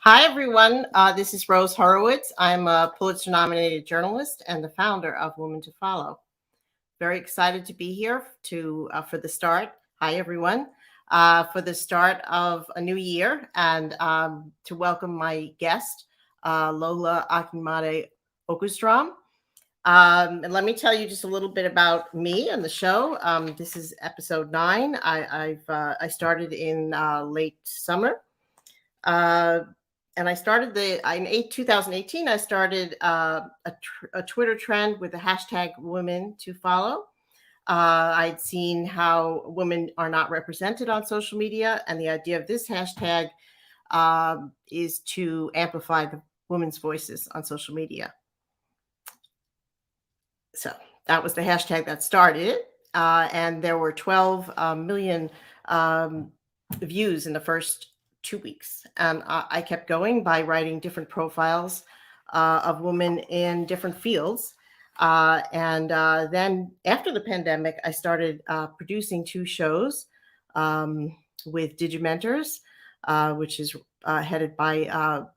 Hi, everyone. This is Rose Horowitz. I'm a Pulitzer-nominated journalist and the founder of Women to Follow. Very excited to be here for the start. Hi, everyone. For the start of a new year and to welcome my guest, Lola Akinmade Äkerstöm. And let me tell you just a little bit about me and the show. This is episode 9. I started in late summer. And I started in 2018, I started a Twitter trend with the hashtag Women to Follow. I'd seen how women are not represented on social media. And the idea of this hashtag is to amplify the women's voices on social media. So that was the hashtag that started it. And there were 12 million views in the first 2 weeks. And I kept going by writing different profiles of women in different fields. And then after the pandemic, I started producing 2 shows with Digimentors, which is headed by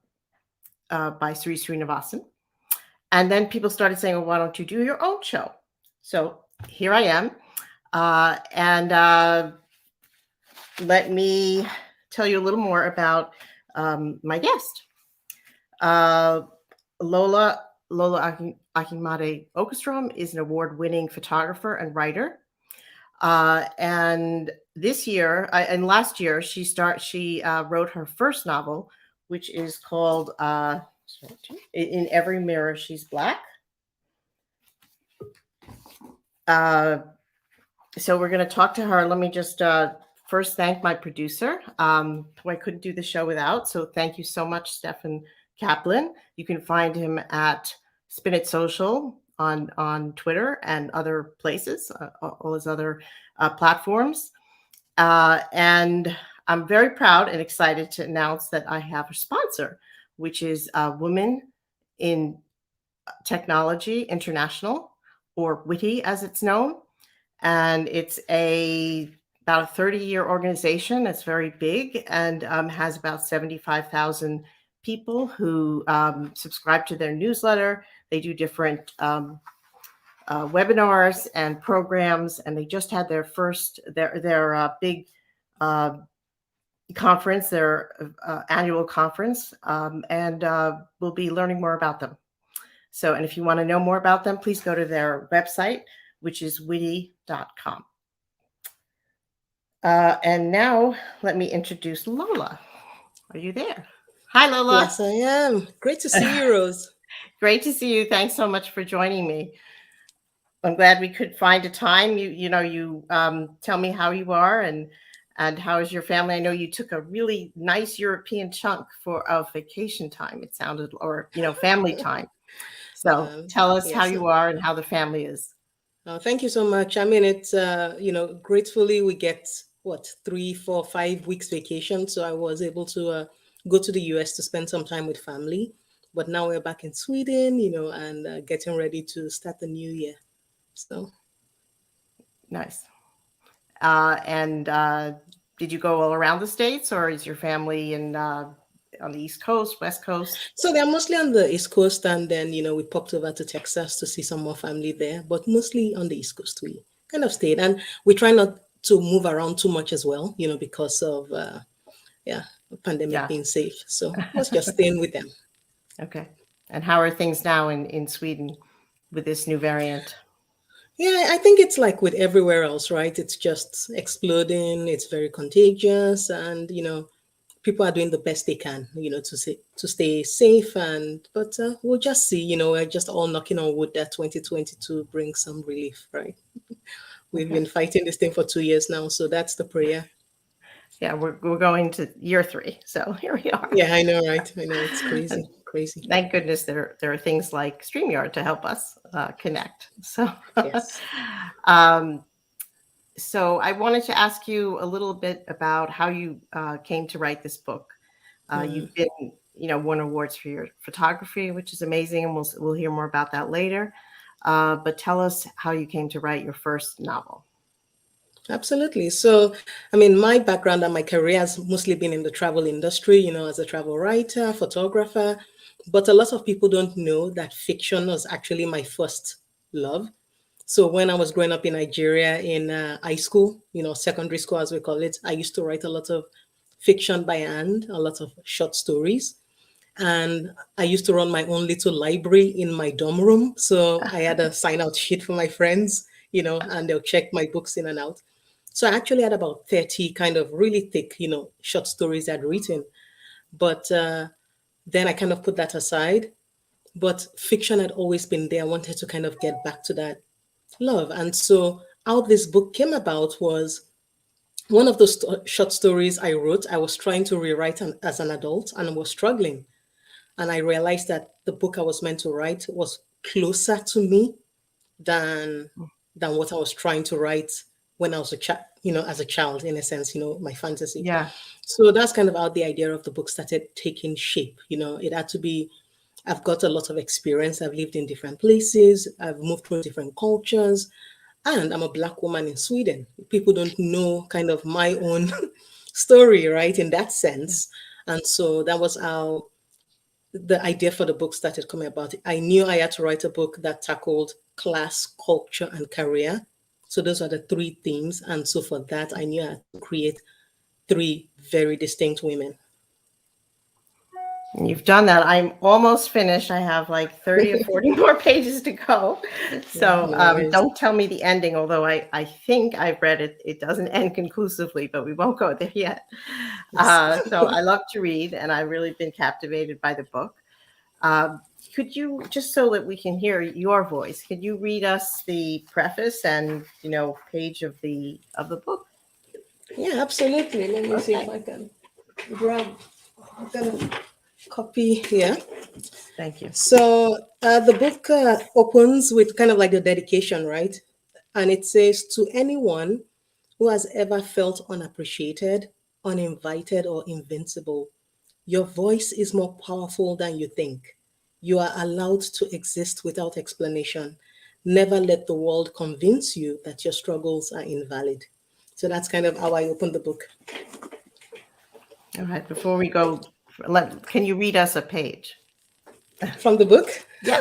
Sri Srinivasan. And then people started saying, well, why don't you do your own show? So here I am. Let me tell you a little more about my guest. Lola Akinmade Äkerstöm is an award-winning photographer and writer. And this year, and last year, she wrote her first novel, which is called In Every Mirror She's Black. So we're going to talk to her. Let me just first thank my producer, who I couldn't do the show without. So thank you so much, Stefan Kaplan. You can find him at Spin It Social on Twitter and other places, all his other platforms. And I'm very proud and excited to announce that I have a sponsor, which is Women in Technology International, or WITI as it's known. And it's about a 30-year organization. It's very big and has about 75,000 people who subscribe to their newsletter. They do different webinars and programs, and they just had their big conference, their annual conference, and we'll be learning more about them. So, and if you want to know more about them, please go to their website, which is witty.com. And now let me introduce Lola. Are you there? Hi, Lola. Yes, I am. Great to see you, Rose. Great to see you. Thanks so much for joining me. I'm glad we could find a time. You tell me how you are and how is your family. I know you took a really nice European chunk of vacation time, it sounded, or family time. So tell us how you are and how the family is. Thank you so much. I mean, it's gratefully we get 3, 4, 5 weeks vacation. So I was able to go to the US to spend some time with family. But now we're back in Sweden, and getting ready to start the new year. So nice. Did you go all around the States, or is your family on the East Coast, West Coast? So they're mostly on the East Coast, and then we popped over to Texas to see some more family there, but mostly on the East Coast. We kind of stayed, and we try not to move around too much as well, because of the pandemic being safe. So let's just staying with them. Okay. And how are things now in Sweden with this new variant? Yeah, I think it's like with everywhere else, right? It's just exploding. It's very contagious, and people are doing the best they can, to stay safe. But we'll just see. We're just all knocking on wood that 2022 brings some relief, right? We've been fighting this thing for 2 years now, so that's the prayer. Yeah, we're going to year 3, so here we are. Yeah, I know, right? I know, it's crazy. Crazy. Thank goodness there are things like StreamYard to help us connect. So, yes. So I wanted to ask you a little bit about how you came to write this book. You've been, won awards for your photography, which is amazing, and we'll hear more about that later. But tell us how you came to write your first novel. Absolutely. So, I mean, my background and my career has mostly been in the travel industry, as a travel writer, photographer. But a lot of people don't know that fiction was actually my first love. So, when I was growing up in Nigeria in high school, secondary school as we call it, I used to write a lot of fiction by hand, a lot of short stories. And I used to run my own little library in my dorm room. So I had a sign out sheet for my friends, and they'll check my books in and out. So I actually had about 30 kind of really thick, short stories I'd written. But then I kind of put that aside. But fiction had always been there. I wanted to kind of get back to that love. And so how this book came about was one of those short stories I wrote. I was trying to rewrite as an adult and I was struggling. And I realized that the book I was meant to write was closer to me than what I was trying to write when I was a child, as a child, in a sense, my fantasy. Yeah. So that's kind of how the idea of the book started taking shape. It had to be, I've got a lot of experience. I've lived in different places. I've moved through different cultures. And I'm a Black woman in Sweden. People don't know kind of my own story, right, in that sense. And so that was how the idea for the book started coming about. I knew I had to write a book that tackled class, culture, and career. So those are the three themes. And so for that, I knew I had to create three very distinct women. You've done that. I'm almost finished. I have like 30 or 40 more pages to go. So don't tell me the ending, although I think I've read it. It doesn't end conclusively, but we won't go there yet. So I love to read, and I've really been captivated by the book. Could you, just so that we can hear your voice, could you read us the preface and page of the book? Yeah, absolutely. Let me see if I can grab the copy here. Thank you. So the book opens with kind of like the dedication, right? And it says, to anyone who has ever felt unappreciated, uninvited, or invincible, your voice is more powerful than you think. You are allowed to exist without explanation. Never let the world convince you that your struggles are invalid. So that's kind of how I opened the book. All right. Before we go, can you read us a page from the book? Yeah.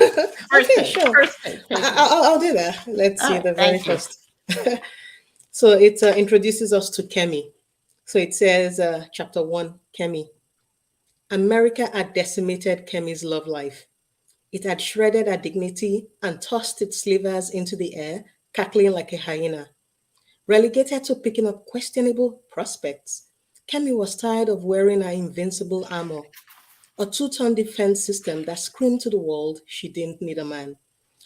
Okay, page, sure. First page. I'll do that. Let's see the very first. So it introduces us to Kemi. So it says, chapter 1, Kemi. America had decimated Kemi's love life. It had shredded her dignity and tossed its slivers into the air, cackling like a hyena. Relegated to picking up questionable prospects, Kemi was tired of wearing her invincible armor, a 2-ton defense system that screamed to the world she didn't need a man.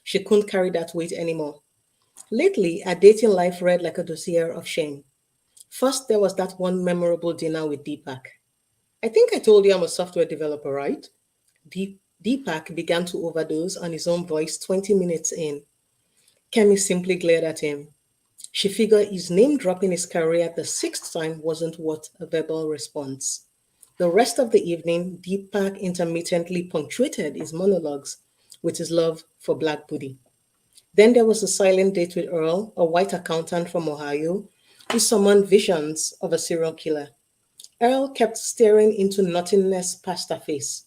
She couldn't carry that weight anymore. Lately, her dating life read like a dossier of shame. First, there was that one memorable dinner with Deepak. I think I told you I'm a software developer, right? Deepak began to overdose on his own voice 20 minutes in. Kemi simply glared at him. She figured his name dropping his career the 6th time wasn't worth a verbal response. The rest of the evening, Deepak intermittently punctuated his monologues with his love for Black booty. Then there was a silent date with Earl, a white accountant from Ohio, who summoned visions of a serial killer. Earl kept staring into nothingness past her face.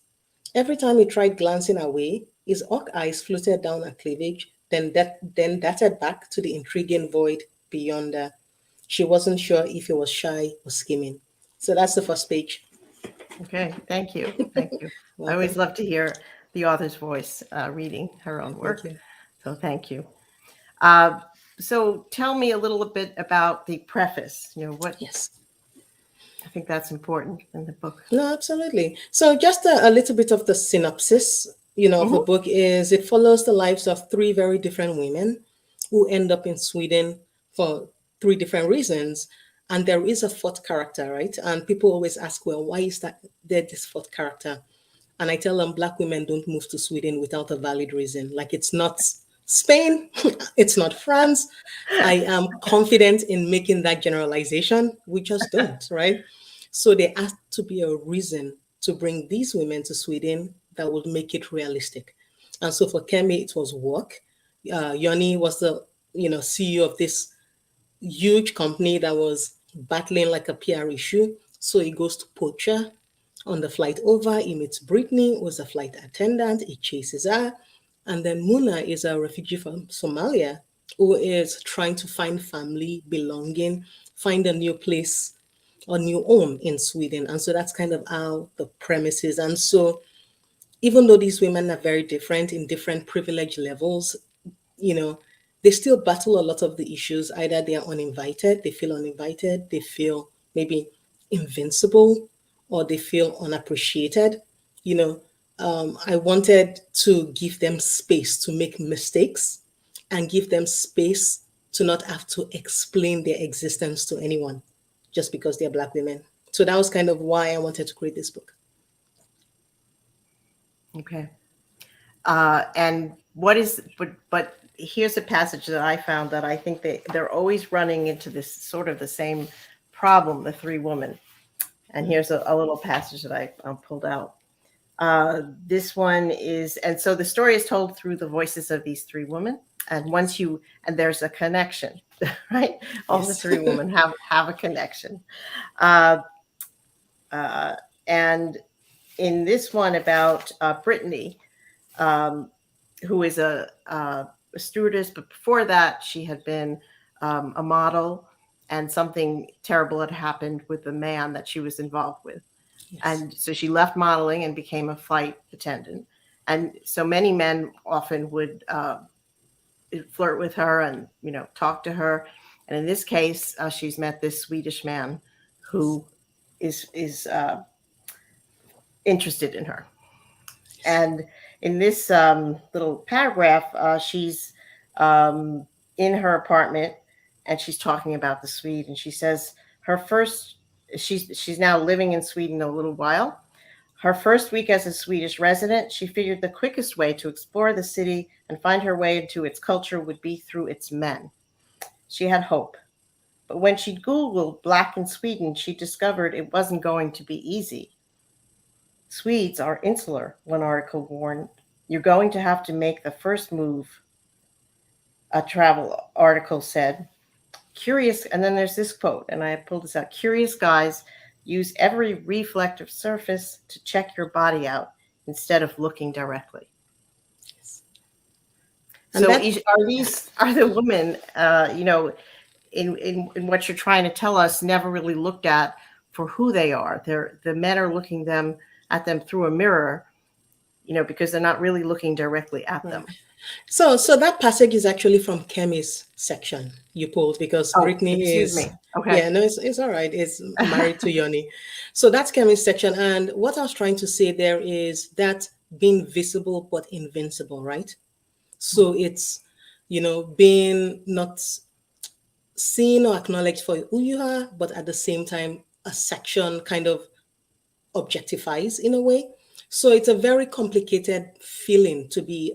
Every time he tried glancing away, his hawk eyes floated down her cleavage, then darted back to the intriguing void beyond her. She wasn't sure if he was shy or scheming. So that's the first page. Okay, thank you. Thank you. I always love to hear the author's voice reading her own work. So thank you. So tell me a little bit about the preface. What? Yes. I think that's important in the book. No, absolutely. So just a little bit of the synopsis, of the book is it follows the lives of 3 very different women who end up in Sweden for 3 different reasons. And there is a 4th character, right? And people always ask, well, why is that there this 4th character? And I tell them Black women don't move to Sweden without a valid reason. Like, it's not Spain, it's not France. I am confident in making that generalization. We just don't, right? So there has to be a reason to bring these women to Sweden that would make it realistic. And so for Kemi, it was work. Yoni was the CEO of this huge company that was battling like a PR issue. So he goes to Pocha on the flight over. He meets Brittany, who's a flight attendant. He chases her. And then Muna is a refugee from Somalia who is trying to find family, belonging, find a new place, a new home in Sweden. And so that's kind of how the premise is. And so even though these women are very different in different privilege levels, you know, they still battle a lot of the issues. Either they are uninvited, they feel maybe invincible, or they feel unappreciated. You know, I wanted to give them space to make mistakes and give them space to not have to explain their existence to anyone just because they're Black women. So that was kind of why I wanted to create this book. Okay. And what is, but here's a passage that I found that I think they're always running into this sort of the same problem, the three women. And here's a little passage that I pulled out. This one is, and so the story is told through the voices of these three women. And and there's a connection, right? All the three women have a connection. And in this one about Brittany, who is a stewardess, but before that, she had been a model, and something terrible had happened with the man that she was involved with. Yes. And so she left modeling and became a flight attendant. And so many men often would flirt with her and, talk to her. And in this case, she's met this Swedish man who is interested in her. And in this little paragraph, she's in her apartment and she's talking about the Swede. And she says she's now living in Sweden a little while. Her first week as a Swedish resident, she figured the quickest way to explore the city and find her way into its culture would be through its men. She had hope. But when she Googled Black in Sweden, she discovered it wasn't going to be easy. Swedes are insular, one article warned. You're going to have to make the first move, a travel article said. Curious, and then there's this quote, and I pulled this out. Curious guys use every reflective surface to check your body out instead of looking directly. Yes. So are the women, in what you're trying to tell us, never really looked at for who they are? The men are looking at them through a mirror, because they're not really looking directly at them. So that passage is actually from Kemi's section you pulled, because Brittany is. Me. Okay. Yeah, no, it's all right. It's married to Yoni. So that's Kemi's section. And what I was trying to say there is that being visible but invincible, right? So it's, being not seen or acknowledged for who you are, but at the same time, a section kind of objectifies in a way. So it's a very complicated feeling to be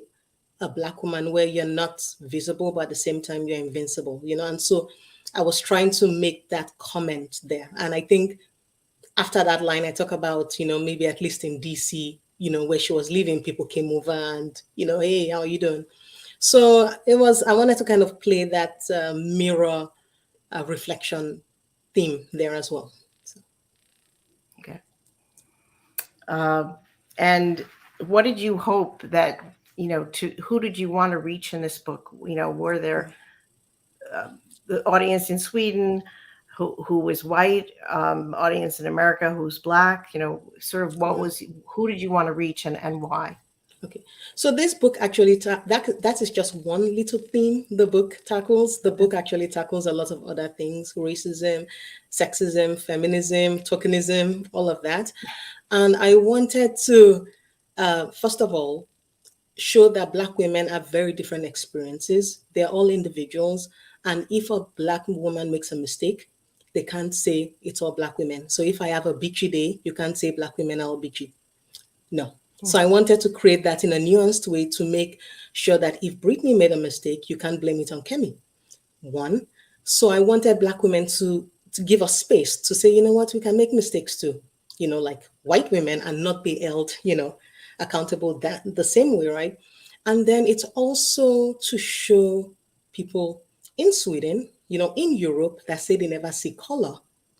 a Black woman where you're not visible, but at the same time you're invincible, and so I was trying to make that comment there. And I think after that line, I talk about, maybe at least in DC, where she was living, people came over and, hey, how are you doing? So I wanted to kind of play that mirror reflection theme there as well. So. Okay. And what did you hope that, who did you want to reach in this book? Were there the audience in Sweden who was white, audience in America who's Black, sort of who did you want to reach and why? Okay, so this book actually, that is just one little theme the book tackles. The book actually tackles a lot of other things: racism, sexism, feminism, tokenism, all of that. And I wanted to, first of all, show that Black women have very different experiences. They're all individuals. And if a Black woman makes a mistake, they can't say it's all Black women. So if I have a bitchy day, you can't say Black women are all bitchy. No. So I wanted to create that in a nuanced way to make sure that if Brittany made a mistake, you can't blame it on Kemi. One. So I wanted Black women to give us space to say, you know what, we can make mistakes too, like white women, and not be held, accountable the same way, right? And then it's also to show people in Sweden in Europe that say they never see color,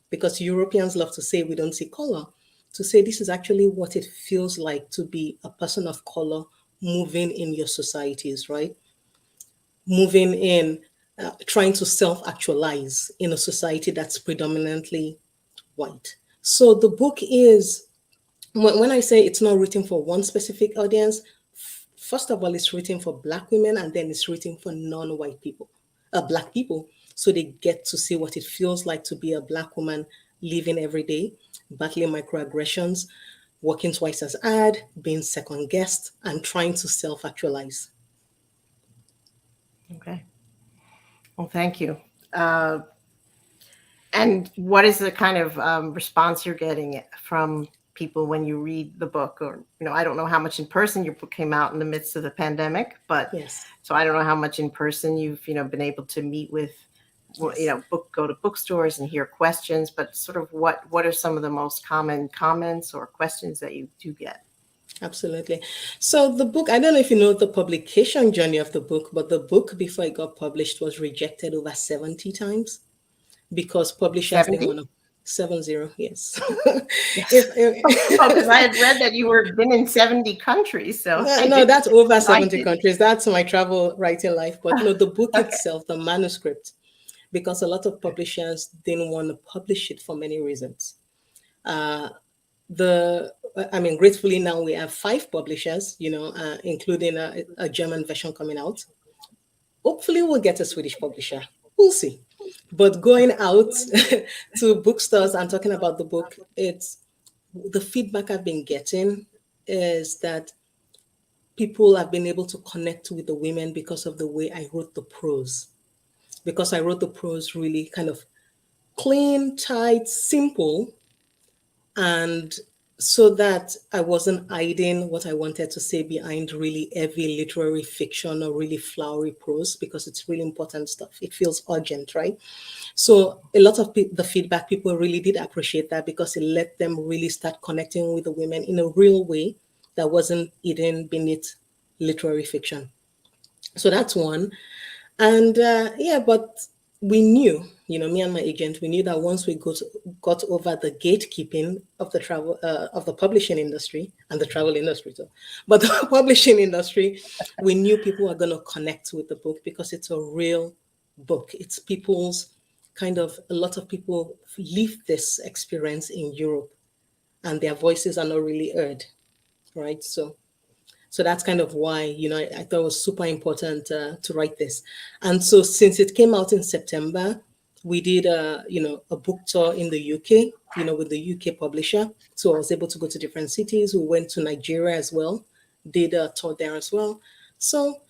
because Europeans love to say we don't see color, to say this is actually what it feels like to be a person of color moving in your societies, right? Moving in, trying to self actualize in a society that's predominantly white. So the book is, when I say it's not written for one specific audience, first of all, it's written for Black women, and then it's written for non-white people, Black people, so they get to see what it feels like to be a Black woman living every day, battling microaggressions, working twice as hard, being second guessed, and trying to self-actualize. Okay. Well, thank you. And what is the kind of response you're getting from people when you read the book? Or, I don't know how much in person your book came out in the midst of the pandemic, but Yes. so I don't know how much in person you've, been able to meet with, Yes. go to bookstores and hear questions, but sort of what are some of the most common comments or questions that you do get? Absolutely. So the book, I don't know if you know the publication journey of the book, but the book before it got published was rejected over 70 times because publishers didn't 70? want to. 70, yes. Yes. Because I had read that you were been in 70 countries. So No, that's over 70 did. countries. That's my travel writing life. But no, the book itself, the manuscript, because a lot of publishers didn't want to publish it for many reasons. Gratefully now we have 5 publishers, including a German version coming out. Hopefully we'll get a Swedish publisher. We'll see. But going out to bookstores and talking about the book, it's the feedback I've been getting is that people have been able to connect with the women because of the way I wrote the prose. Because I wrote the prose really kind of clean, tight, simple, and so that I wasn't hiding what I wanted to say behind really heavy literary fiction or really flowery prose, because it's really important stuff. It feels urgent, right? So a lot of the feedback, people really did appreciate that because it let them really start connecting with the women in a real way that wasn't hidden beneath literary fiction. So that's one. And but we knew, me and my agent, we knew that once we got over the gatekeeping of the of the publishing industry and the travel industry too, but the publishing industry, we knew people were going to connect with the book because it's a real book. It's people's a lot of people live this experience in Europe, and their voices are not really heard, right? So that's kind of why, I thought it was super important to write this. And so since it came out in September, we did a book tour in the UK, with the UK publisher. So I was able to go to different cities. We went to Nigeria as well, did a tour there as well. So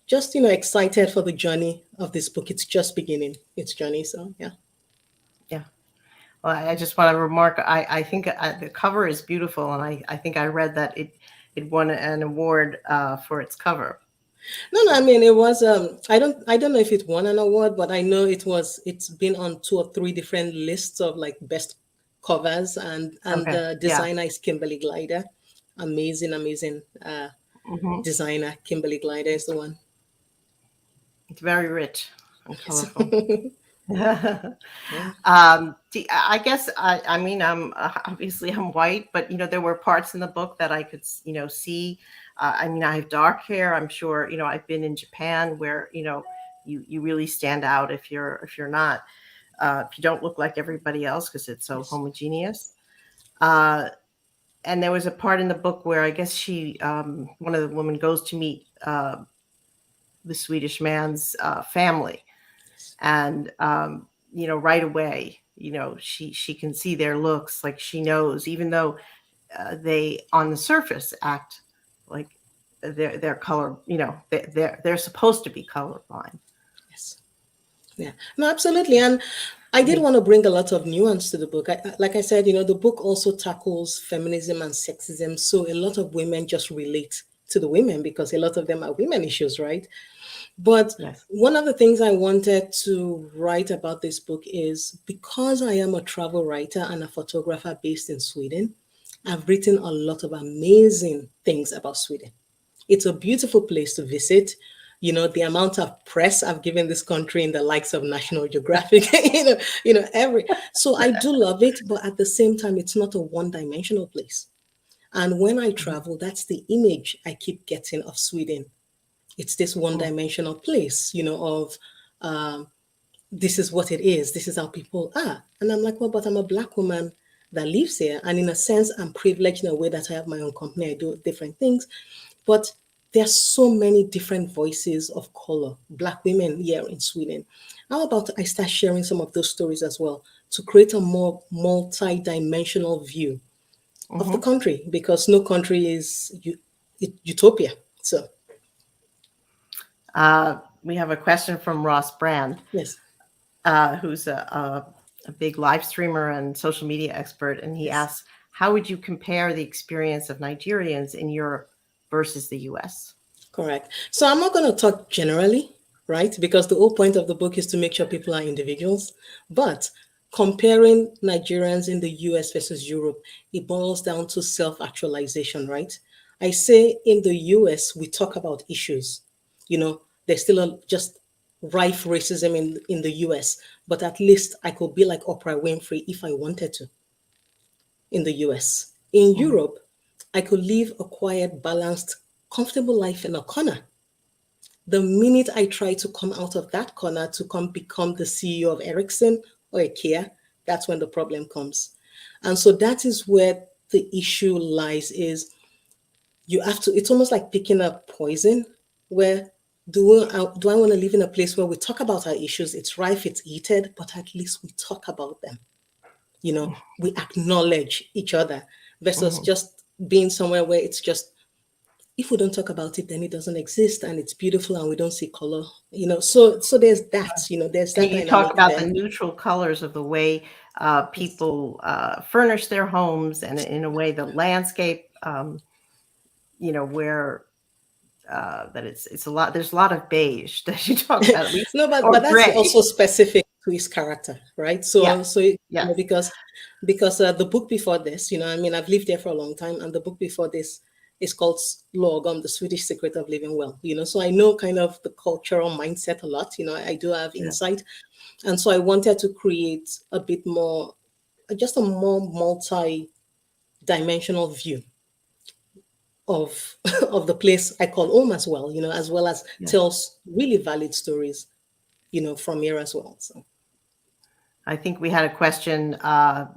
just, excited for the journey of this book. It's just beginning its journey. So, yeah. Yeah. Well, I just want to remark, I think the cover is beautiful. And I think I read that it won an award for its cover. No, I mean, it was I don't know if it won an award, but I know it's been on 2 or 3 different lists of like best covers, and Okay. the designer is Kimberly Glider. Amazing designer. Kimberly Glider is the one. It's very rich and Yes. colorful. Yeah. I guess I'm obviously I'm white, but there were parts in the book that I could see. I have dark hair. I'm sure I've been in Japan where you really stand out if you're not if you don't look like everybody else because it's so homogeneous. And there was a part in the book where I guess she one of the women goes to meet the Swedish man's family. And right away, she can see their looks, like she knows, even though they on the surface act like they're color, they're supposed to be colorblind. Yes. Yeah. No, absolutely. And I did want to bring a lot of nuance to the book. Like I said, the book also tackles feminism and sexism. So a lot of women just relate to the women because a lot of them are women issues, right? But Yes. one of the things I wanted to write about this book is because I am a travel writer and a photographer based in Sweden, I've written a lot of amazing things about Sweden. It's a beautiful place to visit. The amount of press I've given this country in the likes of National Geographic, so I do love it, but at the same time, it's not a one-dimensional place. And when I travel, that's the image I keep getting of Sweden. It's this one-dimensional place, of this is what it is. This is how people are. And I'm like, well, but I'm a Black woman that lives here. And in a sense, I'm privileged in a way that I have my own company. I do different things. But there's so many different voices of color, Black women here in Sweden. How about I start sharing some of those stories as well to create a more multi-dimensional view of the country, because no country is utopia. So we have a question from Ross Brand, yes, who's a big live streamer and social media expert. And he asks, how would you compare the experience of Nigerians in Europe versus the US? Correct. So I'm not going to talk generally, right? Because the whole point of the book is to make sure people are individuals. But comparing Nigerians in the US versus Europe, it boils down to self-actualization, right? I say in the US, we talk about issues. There's still just rife racism in the US, but at least I could be like Oprah Winfrey if I wanted to in the US. In Europe, I could live a quiet, balanced, comfortable life in a corner. The minute I try to come out of that corner to become the CEO of Ericsson or IKEA, that's when the problem comes. And so that is where the issue lies, is you have to, it's almost like picking up poison, where do I want to live in a place where we talk about our issues, it's rife, it's heated, but at least we talk about them. We acknowledge each other versus just being somewhere where it's just, if we don't talk about it, then it doesn't exist and it's beautiful and we don't see color, so there's that, there's that. And you talk about the neutral colors of the way people furnish their homes, and in a way the landscape, where that it's a lot, there's a lot of beige that you talk about, at least. No, but that's gray. also specific to his character, right? So because the book before this, I've lived there for a long time, and the book before this is called Lagom, The Swedish Secret of Living Well. So I know kind of the cultural mindset a lot. I do have insight, and so I wanted to create a bit more, just a more multi-dimensional view of the place I call home as well. As well as tells really valid stories, from here as well. So I think we had a question.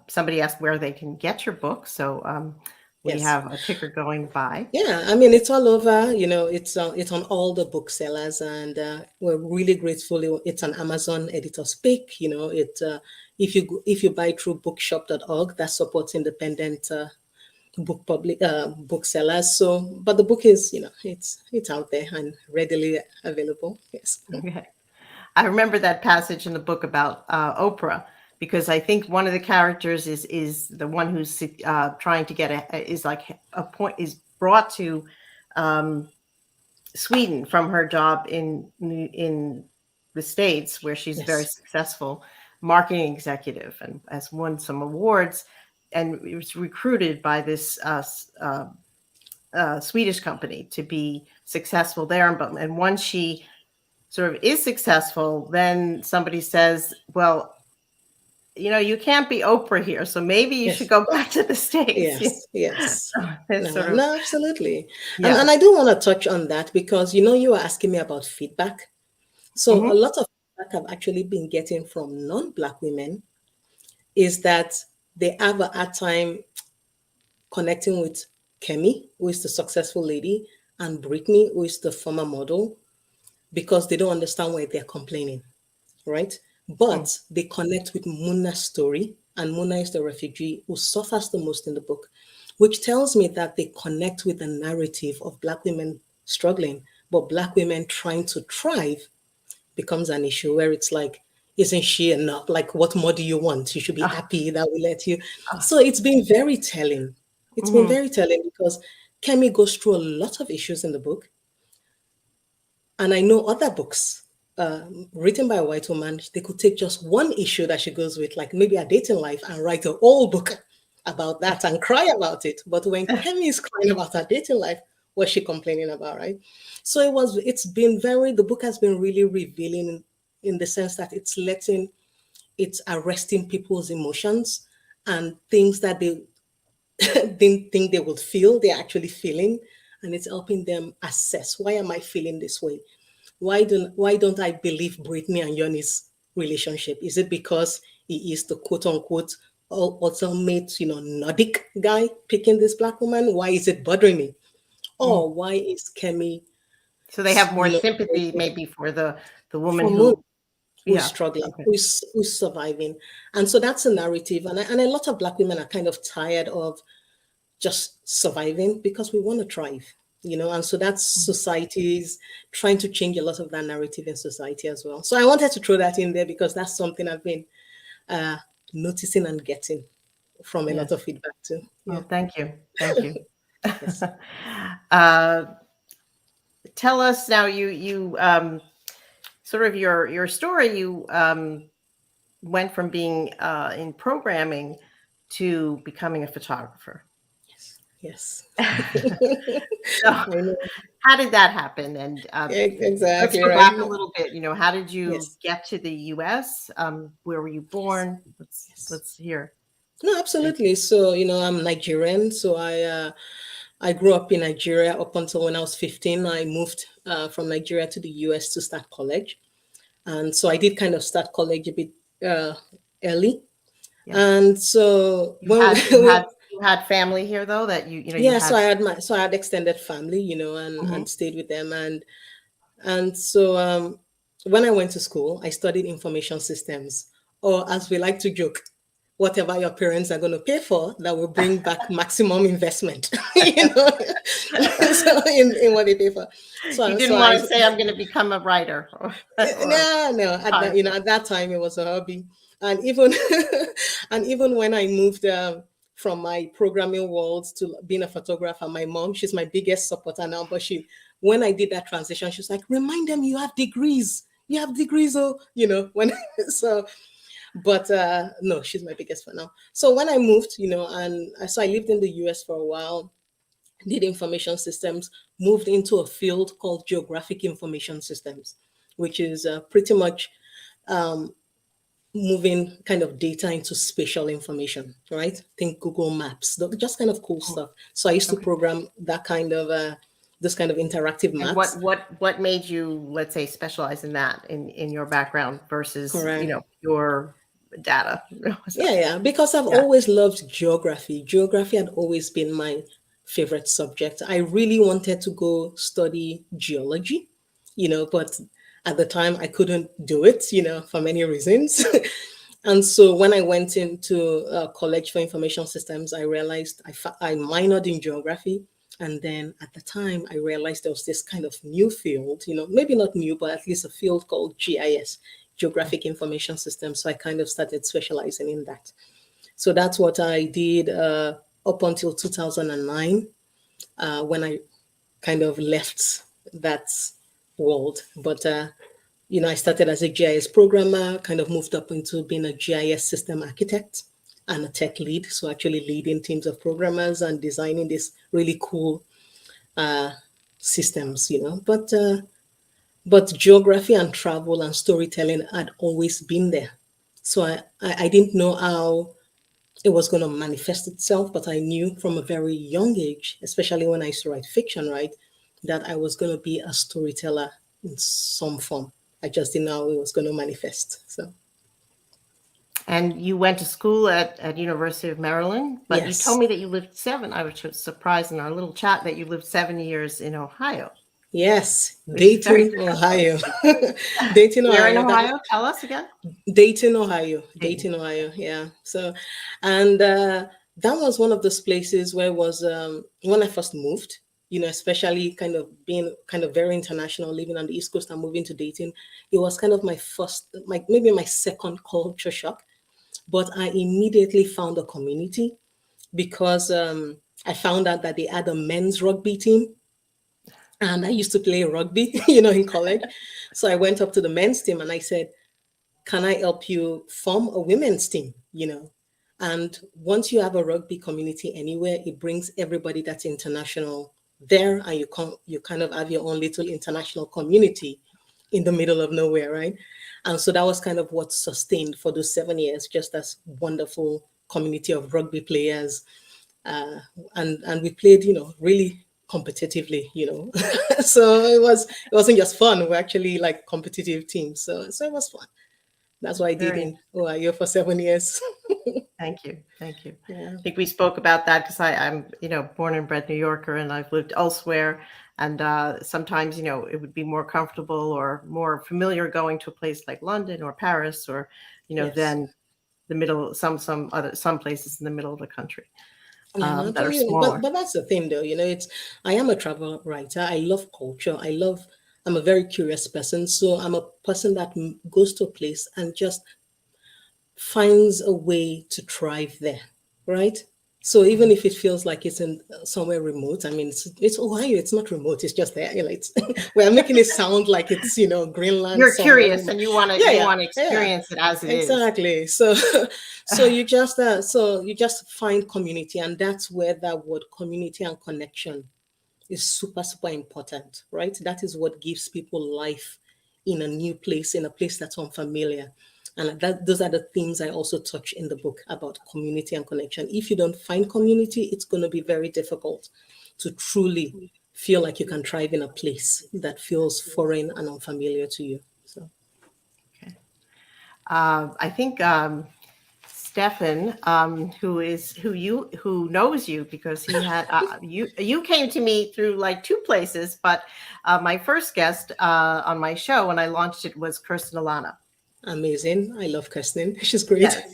Somebody asked where they can get your book. So we have a ticker going by. Yeah, it's all over. It's on all the booksellers, and we're really grateful. It's on Amazon Editor's Pick. If you buy through bookshop.org, that supports independent booksellers. So, but the book is, it's out there and readily available. Yes. Okay. I remember that passage in the book about Oprah, because I think one of the characters is the one who's trying to get is brought to Sweden from her job in the States, where she's very successful marketing executive and has won some awards, and was recruited by this Swedish company to be successful there. And once she sort of is successful, then somebody says, well, you can't be Oprah here, so maybe you should go back to the States. Yes. No, absolutely. Yeah. And I do want to touch on that, because, you were asking me about feedback. So a lot of feedback I've actually been getting from non-Black women is that they have a hard time connecting with Kemi, who is the successful lady, and Brittany, who is the former model, because they don't understand why they're complaining, right? But they connect with Muna's story, and Muna is the refugee who suffers the most in the book, which tells me that they connect with the narrative of Black women struggling, but Black women trying to thrive becomes an issue, where it's like, isn't she enough? Like, what more do you want? You should be happy that we let you. So it's been very telling. It's been very telling, because Kemi goes through a lot of issues in the book. And I know other books written by a white woman, they could take just one issue that she goes with, like maybe a dating life, and write a whole book about that and cry about it. But when Kemi is crying about her dating life, was she complaining about, right? So the book has been really revealing in the sense that it's arresting people's emotions and things that they didn't think they would feel, they're actually feeling, and it's helping them assess, why am I feeling this way? Why don't I believe Brittany and Yoni's relationship? Is it because he is the quote unquote ultimate, Nordic guy picking this black woman? Why is it bothering me? Mm. Or why is Kemi, So they have more you know, sympathy maybe for the woman for Moon, who, who's yeah. struggling, Okay. who's surviving? And so that's a narrative, and a lot of black women are kind of tired of just surviving because we want to thrive, and so that's society's trying to change a lot of that narrative in society as well. So I wanted to throw that in there because that's something I've been uh, noticing and getting from a lot Yes. of feedback too. Yeah. Oh, thank you. Thank you. Yes. uh, Tell us now, you sort of your story. You went from being in programming to becoming a photographer. Yes. So I know. how did that happen? And let's Exactly go right. back a little bit. How did you Yes. get to the U.S.? Where were you born? Yes. Let's hear. No, absolutely. So, I'm Nigerian. So I grew up in Nigeria up until when I was 15. I moved from Nigeria to the US to start college. And so I did kind of start college a bit uh, early. Yes, And so you when had you had you had family here though that you yeah, so had. I had extended family, and Mhm. stayed with them. And so when I went to school, I studied information systems, or as we like to joke, whatever your parents are going to pay for that will bring back maximum investment, so in what they pay for. You So didn't I want to say I'm going to become a writer or no, photographer. at that time it was a hobby, and even and even when I moved from my programming world to being a photographer, my mom, she's my biggest supporter now. But when I did that transition, she's like, "Remind them you have degrees. You have degrees, oh, when so." But no, she's my biggest fan now. So when I moved, so I lived in the US for a while, did information systems, moved into a field called Geographic Information Systems, which is pretty much um, moving kind of data into spatial information, right? Think Google Maps, just kind of cool Mm, stuff. So I used to okay. program that kind of this kind of interactive And maps. what made you, let's say, specialize in that in your background versus Correct. your data? So, Yeah, because I've yeah. always loved geography. Geography had always been my favorite subject. I really wanted to go study geology, but at the time I couldn't do it, for many reasons. And so when I went into college for information systems, I realized I minored in geography. And then at the time, I realized there was this kind of new field, maybe not new, but at least a field called GIS, Geographic Information Systems. So I kind of started specializing in that. So that's what I did up until 2009 when I kind of left that world. But I started as a GIS programmer, kind of moved up into being a GIS system architect and a tech lead. So actually leading teams of programmers and designing these really cool uh, systems, But geography and travel and storytelling had always been there. So I didn't know how it was going to manifest itself, but I knew from a very young age, especially when I used to write fiction, right, that I was going to be a storyteller in some form. I just didn't know how it was going to manifest. So, And you went to school at University of Maryland, but you told yes, me that you lived I was surprised in our little chat that you lived 7 years in Ohio, yes, which is very Dayton, different from Ohio. Dayton, where in Ohio. Ohio? Tell us again. Dayton, Ohio. Dayton. Dayton, Ohio. Yeah. So, and that was one of those places where it was when I first moved, especially kind of being kind of very international, living on the East Coast and moving to Dayton. It was kind of maybe my second culture shock. But I immediately found a community because I found out that they had a men's rugby team. And I used to play rugby, in college. So I went up to the men's team and I said, can I help you form a women's team? And once you have a rugby community anywhere, it brings everybody that's international there, and you kind of have your own little international community in the middle of nowhere, right? And so that was kind of what sustained for those 7 years, just this wonderful community of rugby players. And we played, really competitively, so it wasn't just fun. We're actually like competitive teams. So it was fun. That's what I did in Ohio for 7 years. Thank you. Thank you. Yeah. I think we spoke about that because I'm, born and bred New Yorker, and I've lived elsewhere. And sometimes, it would be more comfortable or more familiar going to a place like London or Paris or, Yes. than the middle, some places in the middle of the country Yeah, that are smaller. but that's the thing, though. I am a travel writer. I love culture. I'm a very curious person. So I'm a person that goes to a place and just finds a way to thrive there, right? So even if it feels like it's in somewhere remote, I mean, it's Ohio. It's not remote. It's just there. It's we're making it sound like it's Greenland. You're curious and you want to Yeah, experience it as it is. Exactly. So you just find community, and that's where that word community and connection is super, super important, right? That is what gives people life in a new place, in a place that's unfamiliar. And those are the themes I also touch in the book about community and connection. If you don't find community, it's going to be very difficult to truly feel like you can thrive in a place that feels foreign and unfamiliar to you. So, okay. I think Stefan, who knows you because he had you came to me through like two places, but my first guest on my show when I launched it was Kirsten Alana. Amazing. I love Kirsten. She's great. Yes,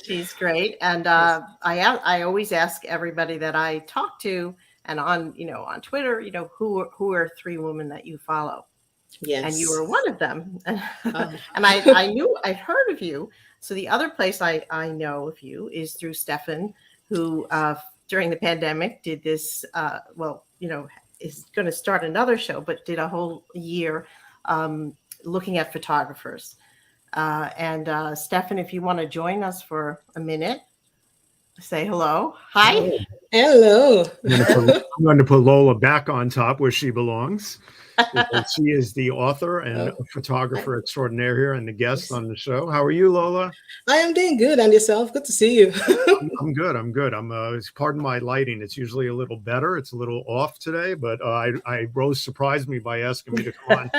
she's great. And I always ask everybody that I talk to and on Twitter, who are three women that you follow? Yes. And you were one of them. And I'd heard of you. So the other place I know of you is through Stefan, who during the pandemic did this, is going to start another show, but did a whole year looking at photographers. And Stefan, if you want to join us for a minute, say hello. Hi. Hello. I'm going to put Lola back on top where she belongs. She is the author and photographer extraordinaire here and the guest on the show. How are you, Lola? I am doing good. And yourself? Good to see you. I'm good. Pardon my lighting. It's usually a little better. It's a little off today, but Rose surprised me by asking me to come on.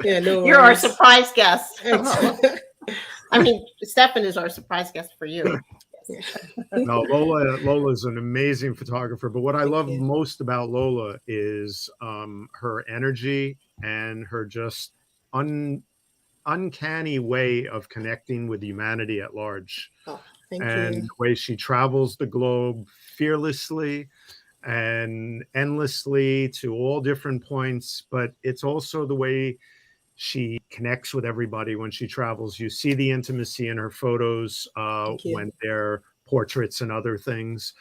Yeah, no You're our surprise guest. I mean, Stefan is our surprise guest for you. No, Lola is an amazing photographer, but what I love most about Lola is her energy and her just uncanny way of connecting with humanity at large. Thank you. The way she travels the globe fearlessly and endlessly to all different points, but it's also the way she connects with everybody when she travels. You see the intimacy in her photos when they're portraits and other things.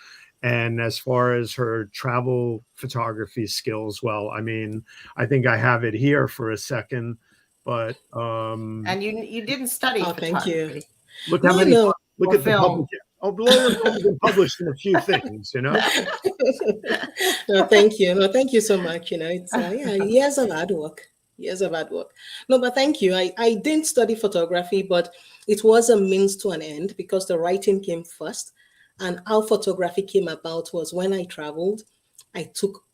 And as far as her travel photography skills, well, I mean, I think I have it here for a second, but and you didn't study photography. Thank you. Look how many look at film. the public. Oh, Lola's only been published in a few things, No, thank you. No, thank you so much. It's years of hard work. No, but thank you. I didn't study photography, but it was a means to an end because the writing came first. And how photography came about was when I traveled, I took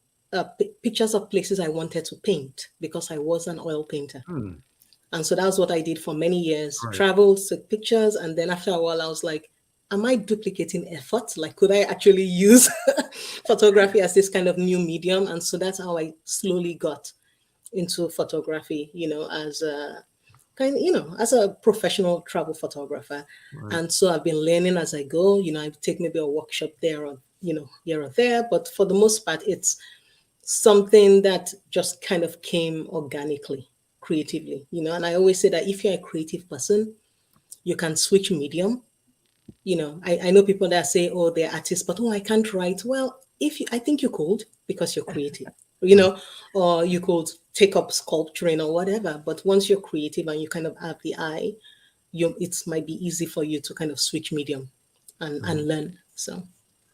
pictures of places I wanted to paint because I was an oil painter. And so that's what I did for many years. Right. Traveled, took pictures. And then after a while, I was like, am I duplicating effort? Like, could I actually use photography as this kind of new medium? And so that's how I slowly got into photography, as a as a professional travel photographer. Right. And so I've been learning as I go. I take maybe a workshop there or here or there, but for the most part, it's something that just kind of came organically, creatively. And I always say that if you're a creative person, you can switch medium. I know people that say, oh, they're artists, but I can't write. Well, I think you could, because you're creative. Or you could take up sculpturing or whatever. But once you're creative and you kind of have the eye, it might be easy for you to kind of switch medium and learn. So,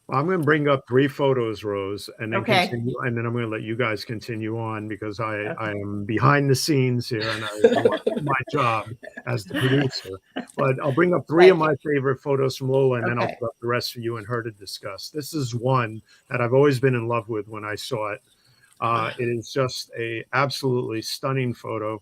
Well, I'm going to bring up 3 photos, Rose, and then Okay. continue, and then I'm going to let you guys continue on because I Okay. am behind the scenes here, and I want to do my job as the producer. But I'll bring up 3 of Right. my favorite photos from Lola, and then I'll Okay. put up the rest for you and her to discuss. This is one that I've always been in love with when I saw it. It is just a absolutely stunning photo.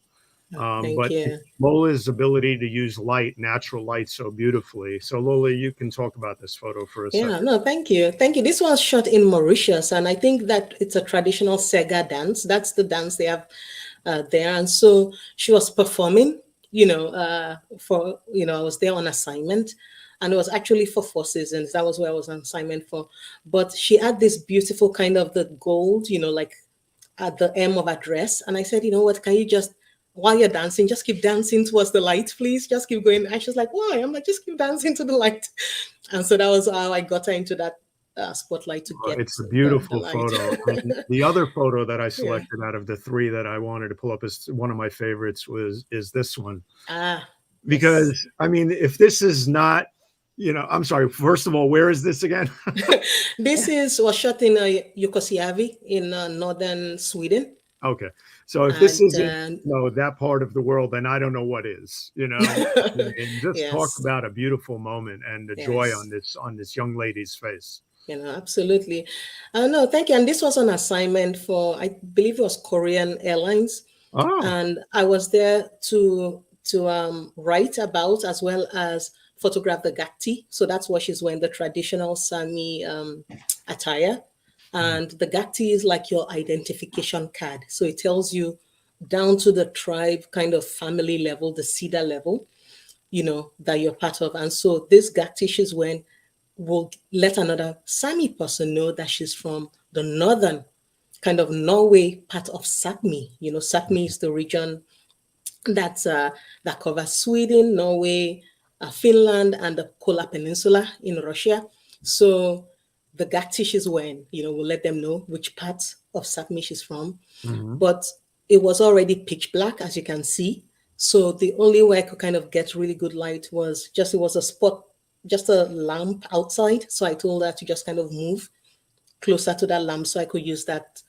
Thank But you. Lola's ability to use light, natural light, so beautifully. So Lola, you can talk about this photo for a Yeah, second. no, thank you. Thank you. This was shot in Mauritius, and I think that it's a traditional Sega dance. That's the dance they have there. And so she was performing, I was there on assignment, and it was actually for 4 seasons. That was where I was on assignment for. But she had this beautiful kind of the gold, like at the hem of her dress. And I said, you know what, can you just, while you're dancing, just keep dancing towards the light, please. Just keep going. And she's like, why? I'm like, just keep dancing to the light. And so that was how I got her into that spotlight to get It's a the beautiful light. photo. And the other photo that I Yeah. selected out of the 3 that I wanted to pull up is one of my favorites is this one. Because Yes. I mean, if this is not, I'm sorry, first of all, where is this again? This was shot in Jukkasjärvi in northern Sweden. Okay. So if this isn't that part of the world, then I don't know what is, and just talk Yes. about a beautiful moment and the joy on this young lady's face. Absolutely. No, thank you. And this was an assignment for, I believe it was Korean Airlines. Oh. And I was there to write about as well as photograph the gakti. So that's what she's wearing, the traditional Sami attire. And the gakti is like your identification card. So it tells you down to the tribe kind of family level, the Sida level, that you're part of. And so this gakti she's wearing will let another Sami person know that she's from the northern kind of Norway part of Sapmi. Sapmi is the region that covers Sweden, Norway, Finland, and the Kola Peninsula in Russia. So the gakti she's wearing, will let them know which part of Sapmi she's from. Mm-hmm. But it was already pitch black, as you can see. So the only way I could kind of get really good light was it was a spot, just a lamp outside. So I told her to just kind of move closer to that lamp so I could use that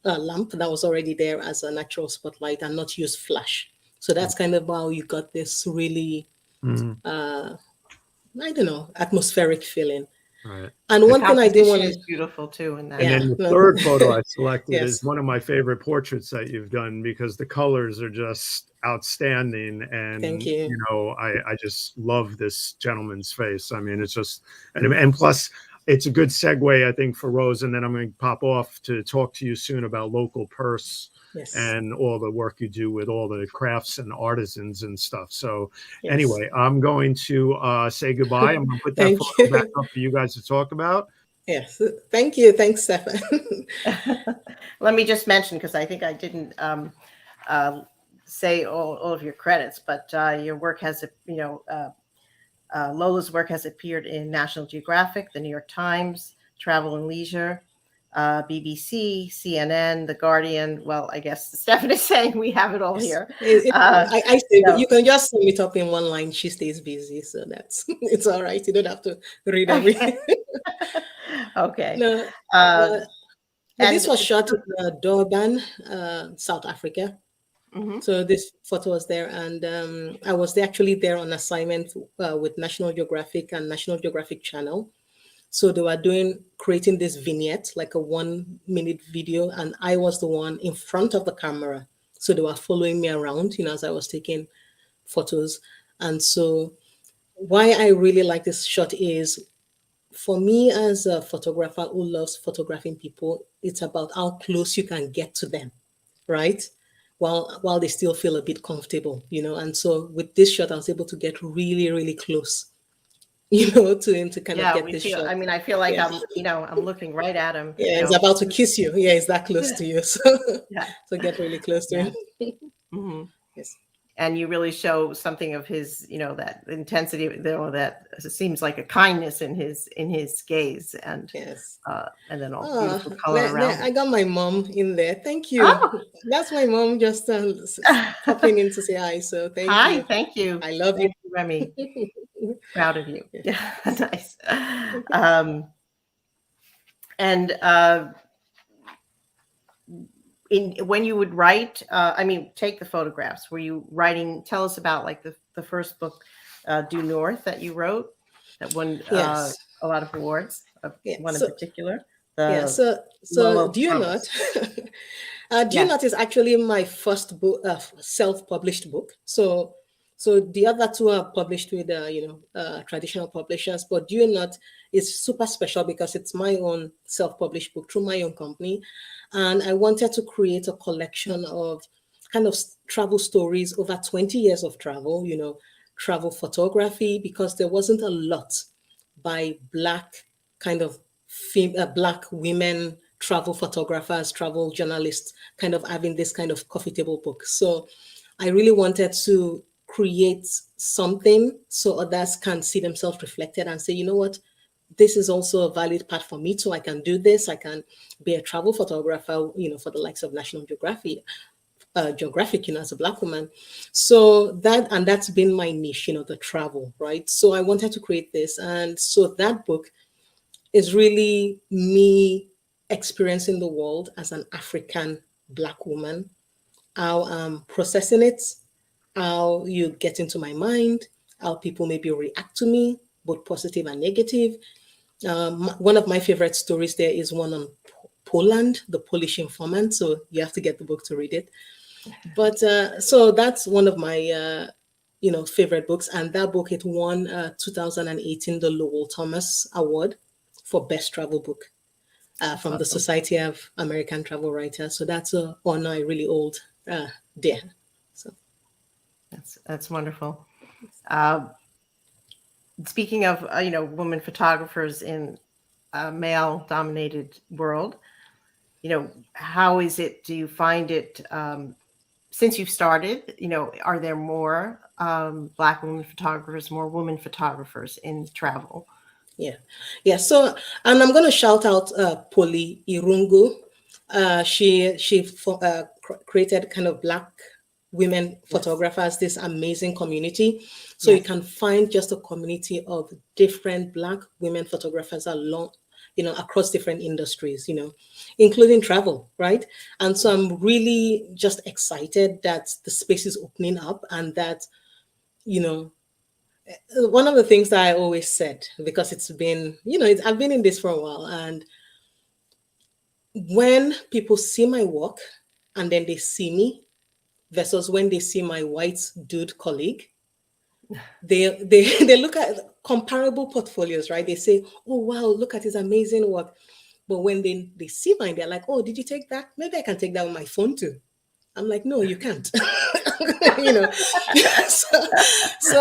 lamp that was already there as a natural spotlight and not use flash. So that's kind of how you got this really, atmospheric feeling. Right. And one thing I didn't want to is beautiful too in that. And then the third photo I selected is one of my favorite portraits that you've done because the colors are just outstanding. And thank you. I just love this gentleman's face. I mean, it's just and plus it's a good segue, I think, for Rose. And then I'm going to pop off to talk to you soon about local purse. Yes. And all the work you do with all the crafts and artisans and stuff. So anyway, I'm going to say goodbye. I'm going to put that photo back up for you guys to talk about. Yes. Thank you. Thanks, Stefan. Let me just mention, because I think I didn't say all of your credits, but your work has, Lola's work has appeared in National Geographic, the New York Times, Travel and Leisure, BBC, CNN, The Guardian. Well, I guess Stefan is saying we have it all here. I say you can just sum it up in one line. She stays busy, so it's all right. You don't have to read everything. Okay. No, this was shot in Durban, South Africa. Mm-hmm. So this photo was there, and I was actually there on assignment with National Geographic and National Geographic Channel. So they were creating this vignette, like a 1-minute video, and I was the one in front of the camera. So they were following me around, as I was taking photos. And so why I really like this shot is, for me as a photographer who loves photographing people, it's about how close you can get to them, right? While they still feel a bit comfortable, And so with this shot, I was able to get really, really close. To kind of get this shot. I mean, I feel like I'm looking right at him. Yeah, he's about to kiss you. Yeah, he's that close to you. So, so get really close to him. Mm-hmm. Yes. And you really show something of his, that intensity, that seems like a kindness in his gaze, and and then all beautiful color around. I got my mom in there. Thank you. Oh. That's my mom just popping in to say hi. So thank you. Hi, thank you. I love you, Remy. Proud of you. Yeah, nice. And when you would write, take the photographs. Were you writing? Tell us about like the first book, Due North, that you wrote that won Yes. a lot of awards. Yeah. One in So, particular. yeah. So Lola Do You Not? Do You Not is actually my first book, self-published book. So the other two are published with traditional publishers, but Do You Not is super special because it's my own self-published book through my own company, and I wanted to create a collection of kind of travel stories over 20 years of travel. Travel photography, because there wasn't a lot by Black kind of Black women travel photographers, travel journalists, kind of having this kind of coffee table book. So I really wanted to create something so others can see themselves reflected and say, you know what, this is also a valid path for me too. I can do this. I can be a travel photographer, for the likes of National Geographic, as a Black woman. So that's been my niche, the travel, right? So I wanted to create this. And so that book is really me experiencing the world as an African Black woman, how I'm processing it, how you get into my mind, how people maybe react to me, both positive and negative. One of my favorite stories there is one on Poland, the Polish informant. So you have to get the book to read it. But so that's one of my favorite books, and that book, it won 2018 the Lowell Thomas Award for Best Travel Book from the Society of American Travel Writers. So that's an honor I really hold dear. So that's wonderful. Speaking of women photographers in a male-dominated world, how is it? Do you find it? Since you've started, are there more Black women photographers, more women photographers in travel? Yeah. So, and I'm going to shout out Poli Irungu. She created kind of Black women photographers, this amazing community. So you can find just a community of different Black women photographers across different industries, including travel, right? And so I'm really just excited that the space is opening up, and that, one of the things that I always said, because it's been, I've been in this for a while, and when people see my work and then they see me versus when they see my white dude colleague, they look at comparable portfolios, right? They say, oh, wow, look at his amazing work. But when they see mine, they're like, oh, did you take that? Maybe I can take that on my phone too. I'm like, no, you can't. So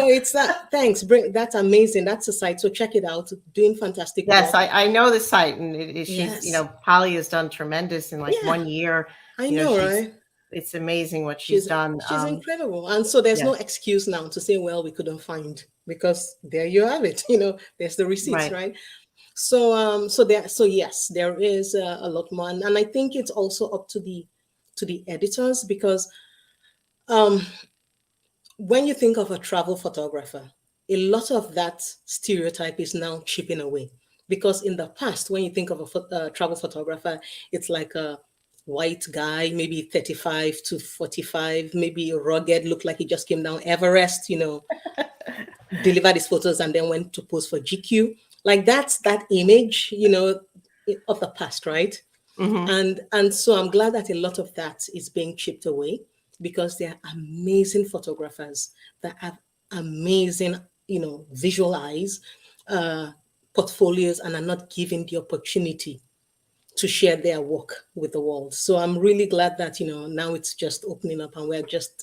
it's that. Thanks. That's amazing. That's a site. So check it out. Doing fantastic work. Yes, I know the site, and she's, Polly has done tremendous in 1 year. I know, right? It's amazing what she's done. She's incredible. And so there's no excuse now to say, well, we couldn't find, because there you have it. There's the receipts, right? So yes, there is a lot more. And I think it's also up to the editors, because when you think of a travel photographer, a lot of that stereotype is now chipping away. Because in the past, when you think of a travel photographer, it's like a white guy, maybe 35 to 45, maybe rugged, looked like he just came down Everest, delivered his photos and then went to pose for GQ. Like that's that image, of the past, right? Mm-hmm. And so I'm glad that a lot of that is being chipped away, because they're amazing photographers that have amazing, visual eyes, portfolios, and are not given the opportunity to share their work with the world. So I'm really glad that, now it's just opening up, and we're just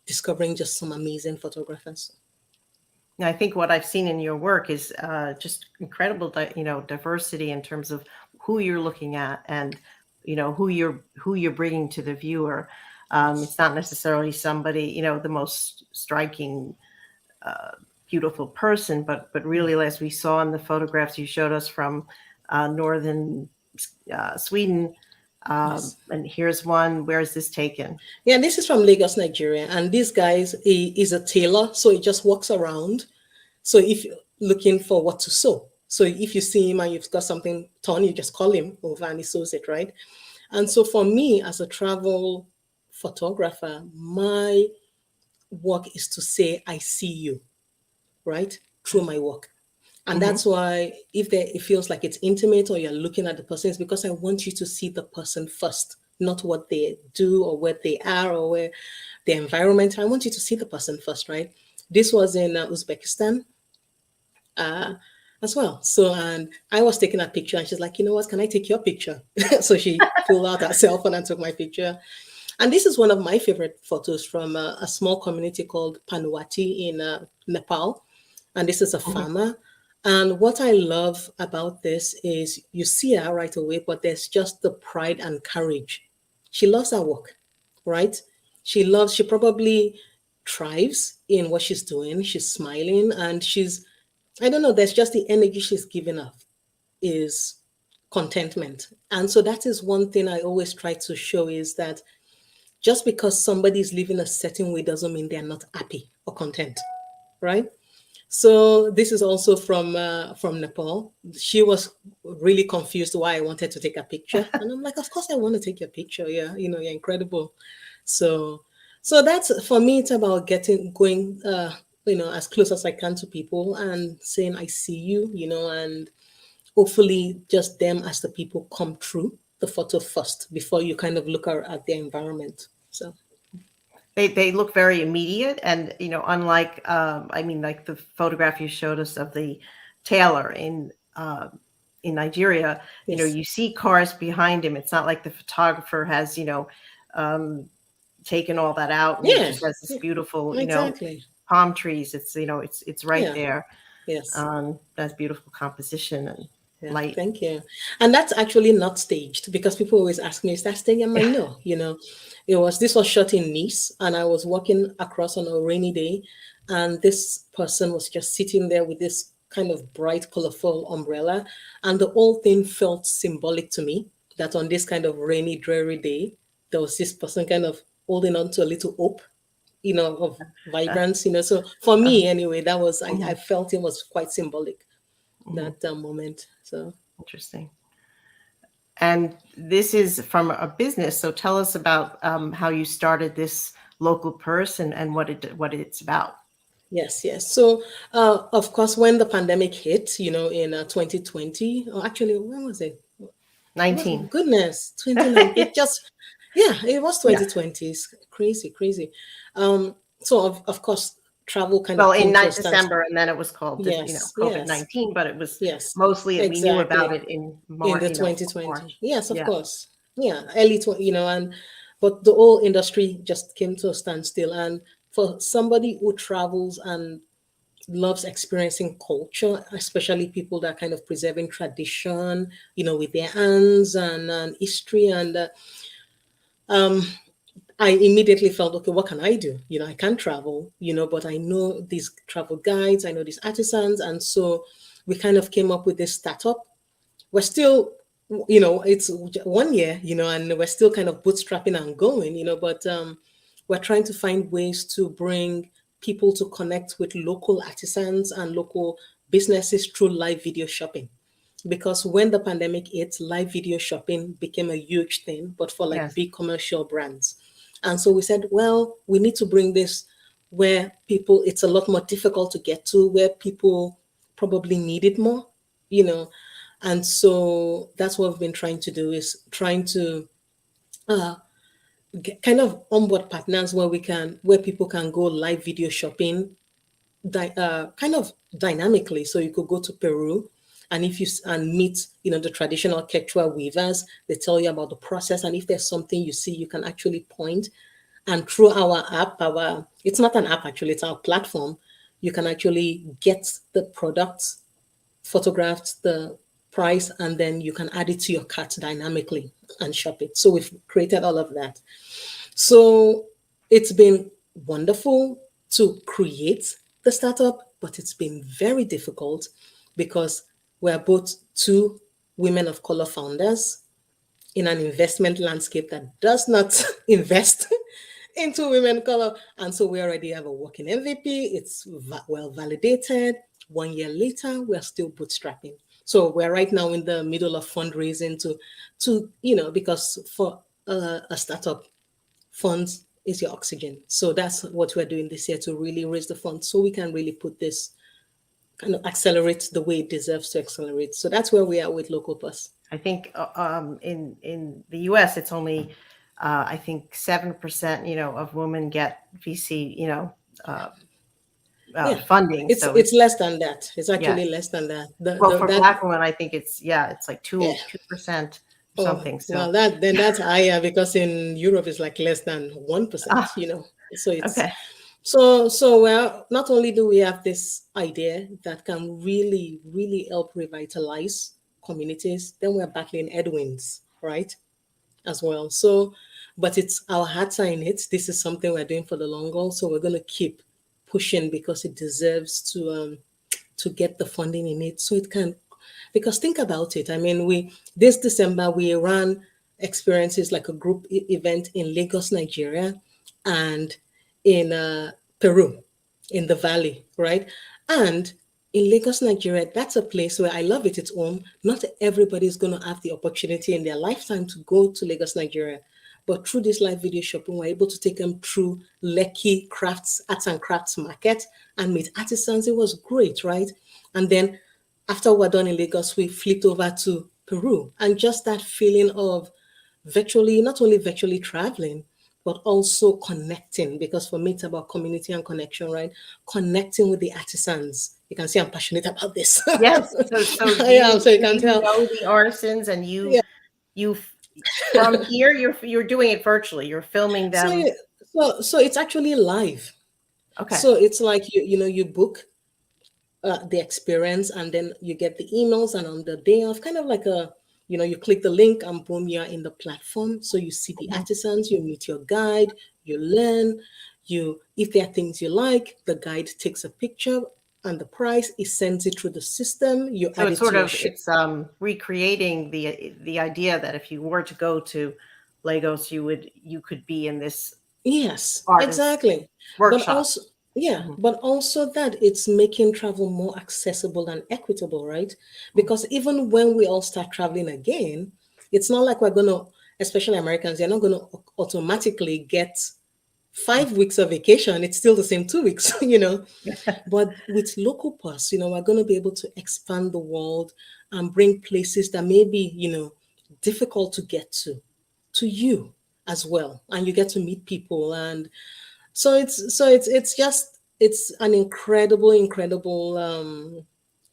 discovering just some amazing photographers. I think what I've seen in your work is just incredible, diversity in terms of who you're looking at, and who you're bringing to the viewer. It's not necessarily somebody, the most striking, beautiful person, but really, as we saw in the photographs you showed us from northern Sweden. Yes. And here's one. Where is this taken? Yeah, this is from Lagos, Nigeria. And this guy is a tailor, so he just walks around. So if you're looking for what to sew, So if you see him and you've got something torn, you just call him over and he sews it, right? And so for me as a travel photographer, my work is to say, I see you, right? Through my work. And that's why if it feels like it's intimate or you're looking at the person, it's because I want you to see the person first, not what they do or where they are or where the environment. I want you to see the person first, right? This was in Uzbekistan as well. So, and I was taking a picture and she's like, you know what, can I take your picture? So she pulled out her cell phone and took my picture. And this is one of my favorite photos from a small community called Panuati in Nepal. And this is a farmer. And what I love about this is you see her right away, but there's just the pride and courage. She loves her work, right? She probably thrives in what she's doing. She's smiling and I don't know, there's just the energy she's giving off is contentment. And so that is one thing I always try to show is that just because somebody's living a certain way doesn't mean they're not happy or content, right? So this is also from Nepal. She was really confused why I wanted to take a picture. And I'm like, of course I want to take your picture. Yeah, you're incredible. So that's, for me, it's about going as close as I can to people and saying, I see you, and hopefully just them as the people come through the photo first before you kind of look at their environment. So. They look very immediate, and unlike like the photograph you showed us of the tailor in Nigeria, Yes. you see cars behind him. It's not like the photographer has taken all that out and just has this beautiful exactly. palm trees. It's right there. Yes. That's beautiful composition and light. Thank you. And that's actually not staged, because people always ask me, is that staged? I'm like, no, this was shot in Nice, and I was walking across on a rainy day, and this person was just sitting there with this kind of bright, colorful umbrella. And the whole thing felt symbolic to me, that on this kind of rainy, dreary day, there was this person kind of holding on to a little hope, of vibrance, So for me, anyway, that was, I felt it was quite symbolic, that moment. So interesting. And this is from a business. So tell us about how you started this local purse and what it's about. Yes. So, of course, when the pandemic hit, in 2020, or actually, when was it? 19. Oh, goodness, 2019. It was 2020. It's crazy. So of course, travel kind of in December, and then it was called COVID-19, but it was mostly we knew about it in March, in the 2020. March. Yes, of course. Early but the whole industry just came to a standstill. And for somebody who travels and loves experiencing culture, especially people that are kind of preserving tradition, with their hands and history, and I immediately felt, okay, what can I do? I can't travel, but I know these travel guides, I know these artisans. And so we kind of came up with this startup. We're still, it's 1 year, and we're still kind of bootstrapping and going, but we're trying to find ways to bring people to connect with local artisans and local businesses through live video shopping. Because when the pandemic hit, live video shopping became a huge thing, but for big commercial brands. And so we said, well, we need to bring this where it's a lot more difficult to get to, where people probably need it more, And so that's what we've been trying to do, is trying to kind of onboard partners where people can go live video shopping kind of dynamically. So you could go to Peru, and if you meet, the traditional Quechua weavers, they tell you about the process. And if there's something you see, you can actually point. And through our app, it's not an app actually, it's our platform, you can actually get the products photographed, the price, and then you can add it to your cart dynamically and shop it. So we've created all of that. So it's been wonderful to create the startup, but it's been very difficult because we're both two women of color founders in an investment landscape that does not invest into women of color. And so we already have a working MVP. It's well validated. 1 year later, we're still bootstrapping. So we're right now in the middle of fundraising to because for a startup, funds is your oxygen. So that's what we're doing this year, to really raise the funds so we can really put this kind of accelerate the way it deserves to accelerate. So that's where we are with Local Plus. I think in the U.S. it's only I think 7% of women get VC funding. It's less than that. It's actually less than that. For Black women, I think it's like 2% something. So well, that's higher, because in Europe it's like less than 1%. So it's okay. So well, not only do we have this idea that can really, really help revitalize communities, then we're battling headwinds, right? As well. So, but it's our hearts are in it. This is something we're doing for the long haul. So we're going to keep pushing, because it deserves to get the funding in it, so it can. Because think about it. I mean, this December we ran experiences like a group event in Lagos, Nigeria, and in Peru, in the valley, right? And in Lagos, Nigeria, that's a place where I love it. It's home. Not everybody is going to have the opportunity in their lifetime to go to Lagos, Nigeria. But through this live video shopping, we're able to take them through Lekki Arts and Crafts Market and meet artisans. It was great, right? And then after we're done in Lagos, we flipped over to Peru. And just that feeling of not only virtually traveling, but also connecting, because for me, it's about community and connection, right? Connecting with the artisans. You can see I'm passionate about this. Yes. So you can tell. Know the artisans, and you from here, you're doing it virtually. You're filming them. So it's actually live. Okay. So it's like you book the experience, and then you get the emails, and on the day of, kind of like you click the link and boom, you're in the platform. So you see the artisans, you meet your guide, you learn, if there are things you like, the guide takes a picture and the price, it sends it through the system. So it's recreating the idea that if you were to go to Lagos, you could be in this. Yes, exactly. Workshop. But also that it's making travel more accessible and equitable, right? Because even when we all start traveling again, it's not like we're going to, especially Americans, they're not going to automatically get 5 weeks of vacation. It's still the same 2 weeks, But with Local Plus, we're going to be able to expand the world and bring places that may be, difficult to get to you as well. And you get to meet people. And so it's an incredible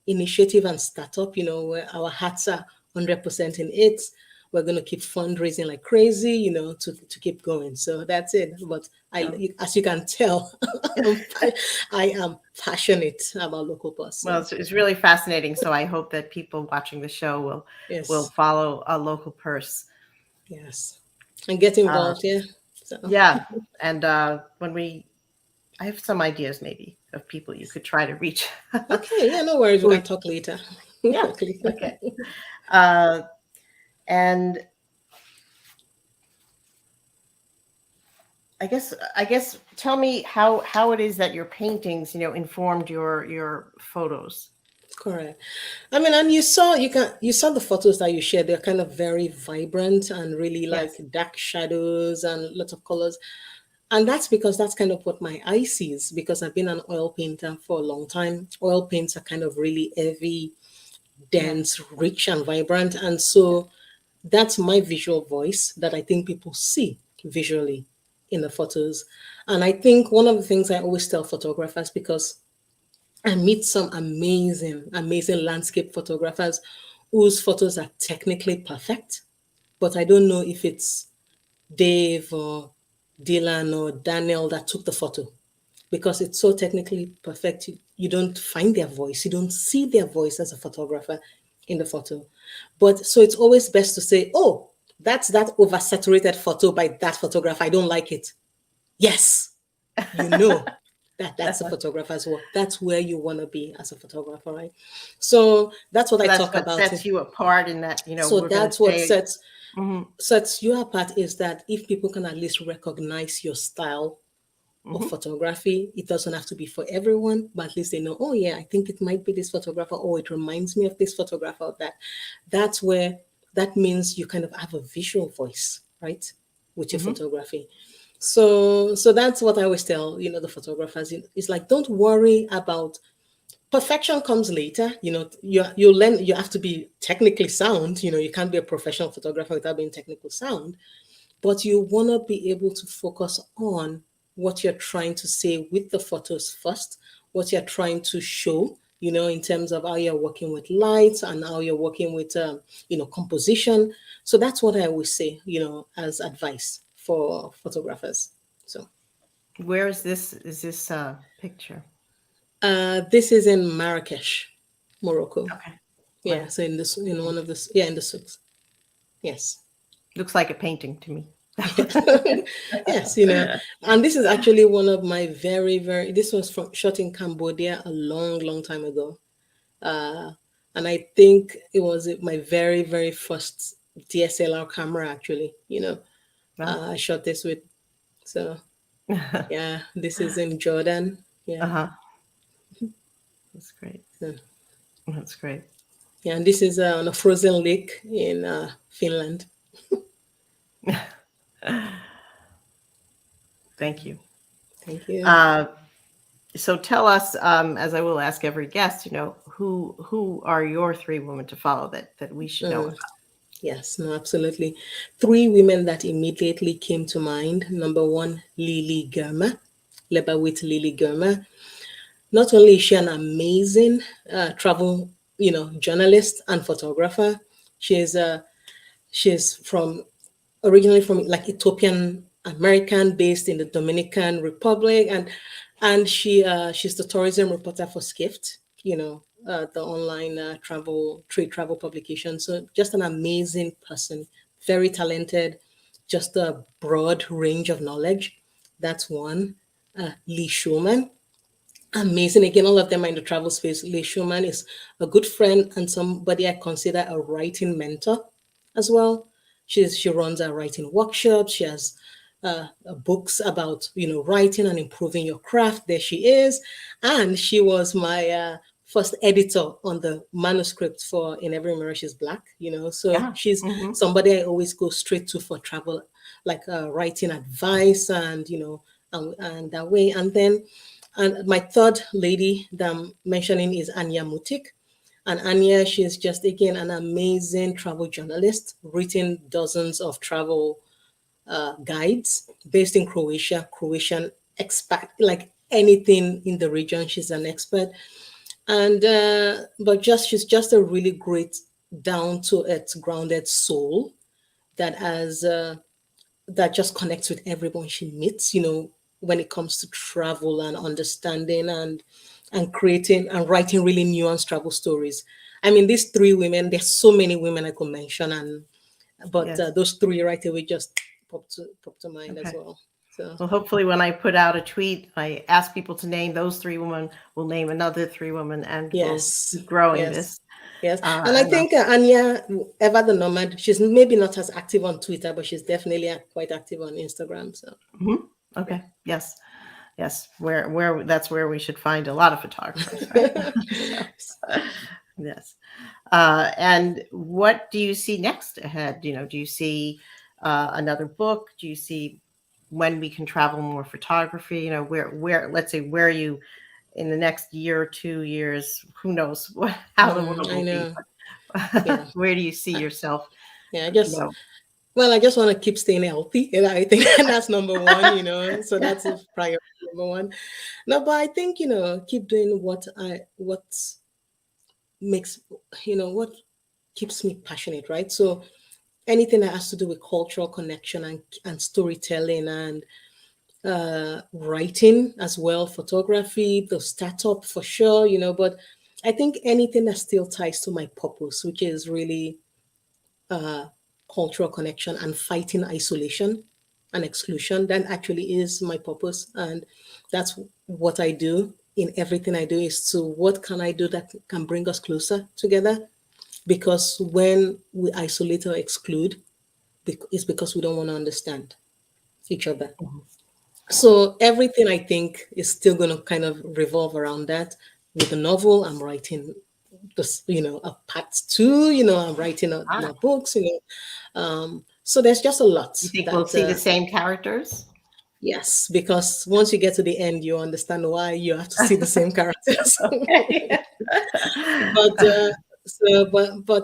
initiative and startup, where our hearts are 100% in it. We're going to keep fundraising like crazy, to keep going. So that's it. But as you can tell, I am passionate about Local Plus. So. Well, it's really fascinating. So I hope that people watching the show will follow a Local Purse. Yes, and get involved. So. Yeah, and I have some ideas maybe of people you could try to reach. Okay, no worries. We can talk later. Yeah. Okay. And I guess tell me how it is that your paintings, informed your photos. Correct. I mean, and you saw the photos that you shared. They're kind of very vibrant and really like dark shadows and lots of colors. And that's because that's kind of what my eye sees, because I've been an oil painter for a long time. Oil paints are kind of really heavy, dense, rich, and vibrant. And so that's my visual voice that I think people see visually in the photos. And I think one of the things I always tell photographers, because I meet some amazing landscape photographers whose photos are technically perfect, but I don't know if it's Dave or Dylan or Daniel that took the photo, because it's so technically perfect. You don't find their voice. You don't see their voice as a photographer in the photo. But so it's always best to say, oh, that's that oversaturated photo by that photographer. I don't like it. Yes, that's a photographer's work. That's where you want to be as a photographer, right? So that's what I talk about. Sets you apart in that, So that's what sets you apart, is that if people can at least recognize your style of photography. It doesn't have to be for everyone, but at least they know, oh yeah, I think it might be this photographer, or it reminds me of this photographer or that. That's where, that means you kind of have a visual voice, right, with your photography. So that's what I always tell, the photographers. It's like, don't worry about perfection. Comes later. You learn, you have to be technically sound. You can't be a professional photographer without being technically sound, but you want to be able to focus on what you're trying to say with the photos first, what you're trying to show, in terms of how you're working with lights and how you're working with, composition. So that's what I always say, as advice for photographers. So, Where is this? Is this picture? this is in Marrakesh, Morocco. Okay. Yeah. Right. So in one of the, in the souks. Yes. Looks like a painting to me. Yes, and this is actually one of my this was shot in Cambodia a long time ago. And I think it was my very first DSLR camera, actually. Wow. I shot this with. So yeah, this is in Jordan. Yeah. That's great. Yeah. That's great. Yeah, and this is on a frozen lake in Finland. Thank you. Thank you. So tell us, as I will ask every guest, who are your 3 women to follow that we should know about? Yes, no, absolutely. 3 women that immediately came to mind. Number 1, Lily Germer, Lebawit Lily Germer. Not only is she an amazing travel, journalist and photographer, she's originally from like Ethiopian American, based in the Dominican Republic, and she's the tourism reporter for Skift, the online trade travel publication. So just an amazing person, very talented, just a broad range of knowledge. That's one. Lee Schumann, amazing. Again, all of them are in the travel space. Lee Schumann is a good friend and somebody I consider a writing mentor as well. She runs a writing workshops. She has books about writing and improving your craft. There she is, and she was my first editor on the manuscript for In Every Mirror She's Black. So Yeah. she's somebody I always go straight to for travel, like writing advice and and that way. And my third lady that I'm mentioning is Anya Mutik. And Anya, she's just, again, an amazing travel journalist, written dozens of travel guides, based in Croatia, Croatian expat, like anything in the region, she's an expert. And, but she's just a really great, down to earth, grounded soul that that just connects with everyone she meets, when it comes to travel and understanding and creating and writing really nuanced travel stories. I mean, these 3 women, there's so many women I could mention, but Yes. those 3 right away just popped to mind as Okay. well. So Well, hopefully when I put out a tweet, I ask people to name those 3 women, we'll name another 3 women, and yes, we'll keep growing yes. this. Yes, and I think Anya, Ever the Nomad, she's maybe not as active on Twitter, but she's definitely quite active on Instagram. So okay, yes, where that's where we should find a lot of photographers. Right? Yes. And what do you see next ahead? Do you see another book? Do you see when we can travel more photography? Where let's say, where are you in the next year or 2 years? Who knows how the world will be? Yeah. Where do you see yourself? Yeah, I just want to keep staying healthy, and I think that's number 1. So that's a priority number 1. No, but I think keep doing what makes what keeps me passionate, right? So anything that has to do with cultural connection and storytelling and writing as well, photography, the startup for sure, but I think anything that still ties to my purpose, which is really cultural connection and fighting isolation and exclusion, that actually is my purpose. And that's what I do in everything I do, is to what can I do that can bring us closer together? Because when we isolate or exclude, it's because we don't want to understand each other. So everything I think is still going to kind of revolve around that. With the novel, I'm writing this, a part two, I'm writing Ah, more books, so there's just a lot you think we'll that, see the same characters? yes, because once you get to the end, you understand why you have to see the same characters. Okay. But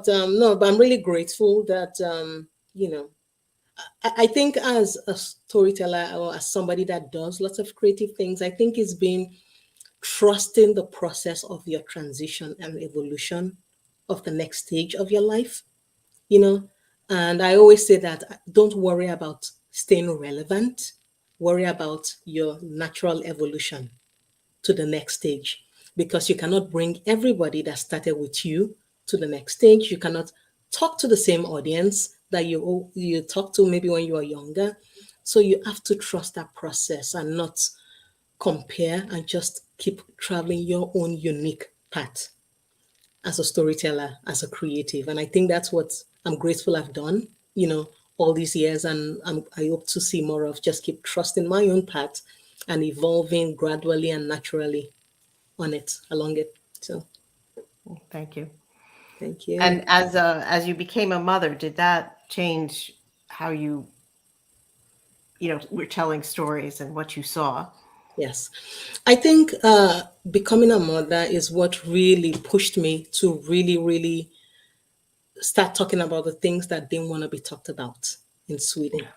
no, but I'm really grateful that, you know, I think as a storyteller or as somebody that does lots of creative things, I think it's been trusting the process of your transition and evolution of the next stage of your life, you know. And I always say that don't worry about staying relevant, worry about your natural evolution to the next stage, because you cannot bring everybody that started with you to the next stage. You cannot talk to the same audience that you talked to maybe when you were younger. So you have to trust that process and not compare, and just keep traveling your own unique path as a storyteller, as a creative. And I think that's what I'm grateful I've done, all these years. And I hope to see more of, just keep trusting my own path and evolving gradually and naturally on it, along it. So Thank you. thank you. And as you became a mother, did that change how you were telling stories and what you saw? Yes. I think becoming a mother is what really pushed me to really, really start talking about the things that didn't want to be talked about in Sweden. Okay.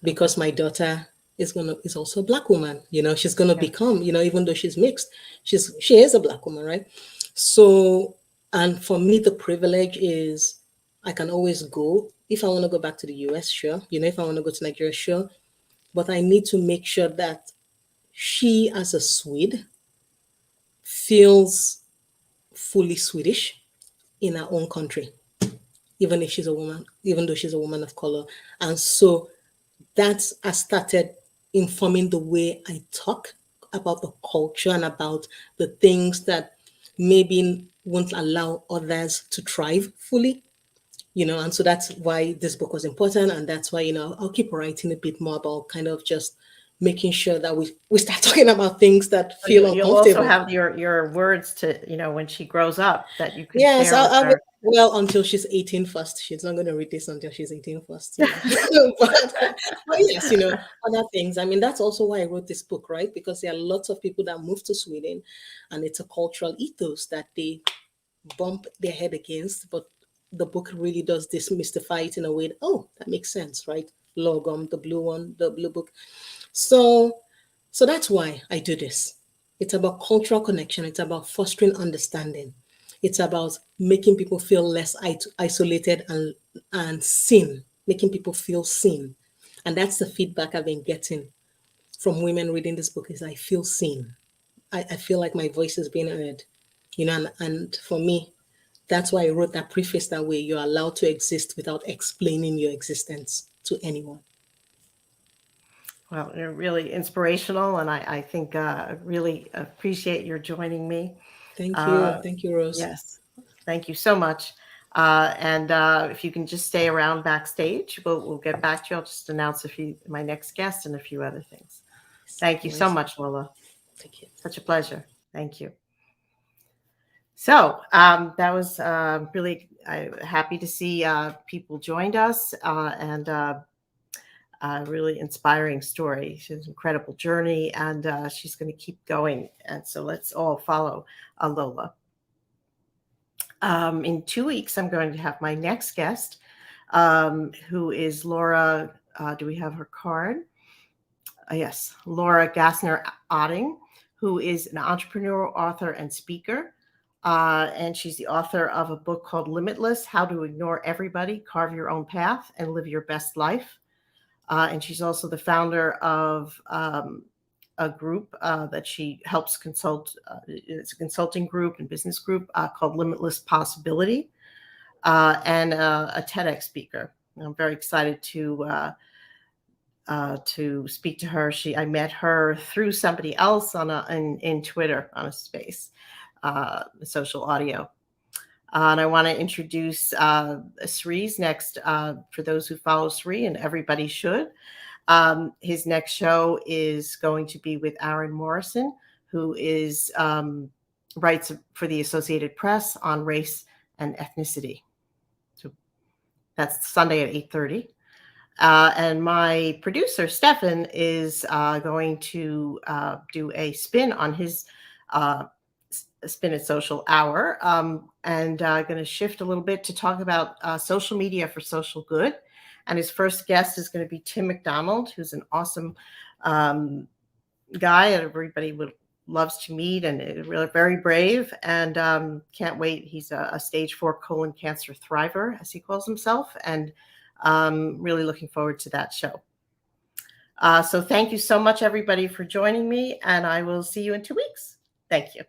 Because my daughter is also a Black woman. She's gonna Yeah. become, even though she's mixed, she is a Black woman, right? So, and for me, the privilege is I can always go. If I want to go back to the US, sure. If I want to go to Nigeria, sure. But I need to make sure that she, as a Swede, feels fully Swedish in her own country, even if she's a woman, even though she's a woman of color. And so that's I started informing the way I talk about the culture and about the things that maybe won't allow others to thrive fully. And so that's why this book was important. And that's why, I'll keep writing a bit more about kind of just making sure that we start talking about things that So you, feel you'll also uncomfortable. have your words to, when she grows up, that you can Yes, share with I'll her. well, until she's 18 first. She's not going to read this until she's 18 first. But yes, other things. I mean, that's also why I wrote this book, right? Because there are lots of people that move to Sweden and it's a cultural ethos that they bump their head against. But the book really does demystify it in a way that, oh, that makes sense, right? Logom, the blue one, the blue book. So that's why I do this. It's about cultural connection. It's about fostering understanding. It's about making people feel less isolated and seen, making people feel seen. And that's the feedback I've been getting from women reading this book is I feel seen. I feel like my voice is being heard. And for me, that's why I wrote that preface that way. You're allowed to exist without explaining your existence to anyone. Well, you're really inspirational, and I think really appreciate your joining me. Thank you. Uh, Thank you, Rose. yes, thank you so much. And if you can just stay around backstage, we'll get back to you. I'll just announce my next guest and a few other things. Thank you so Nice. much, Lola. Thank you. Such a pleasure. Thank you. So that was really happy to see people joined us and really inspiring story. She has an incredible journey and she's going to keep going. And so let's all follow Lola. In 2 weeks, I'm going to have my next guest, who is Laura. Do we have her card? Yes, Laura Gassner Otting, who is an entrepreneur, author, and speaker. And she's the author of a book called Limitless: How to Ignore Everybody, Carve Your Own Path, and Live Your Best Life. And she's also the founder of a group that she helps consult. It's a consulting group and business group called Limitless Possibility, and a TEDx speaker. I'm very excited to speak to her. I met her through somebody else in Twitter on a space, social audio. And I want to introduce Sri's next, for those who follow Sri, and everybody should. His next show is going to be with Aaron Morrison, who is writes for the Associated Press on race and ethnicity. So that's Sunday at 8:30. And my producer, Stefan, is going to do a spin on his Spin It Social Hour, and going to shift a little bit to talk about social media for social good. And his first guest is going to be Tim McDonald, who's an awesome guy that everybody loves to meet, and really very brave, and can't wait. He's a stage 4 colon cancer thriver, as he calls himself, and really looking forward to that show. So thank you so much, everybody, for joining me, and I will see you in 2 weeks. Thank you.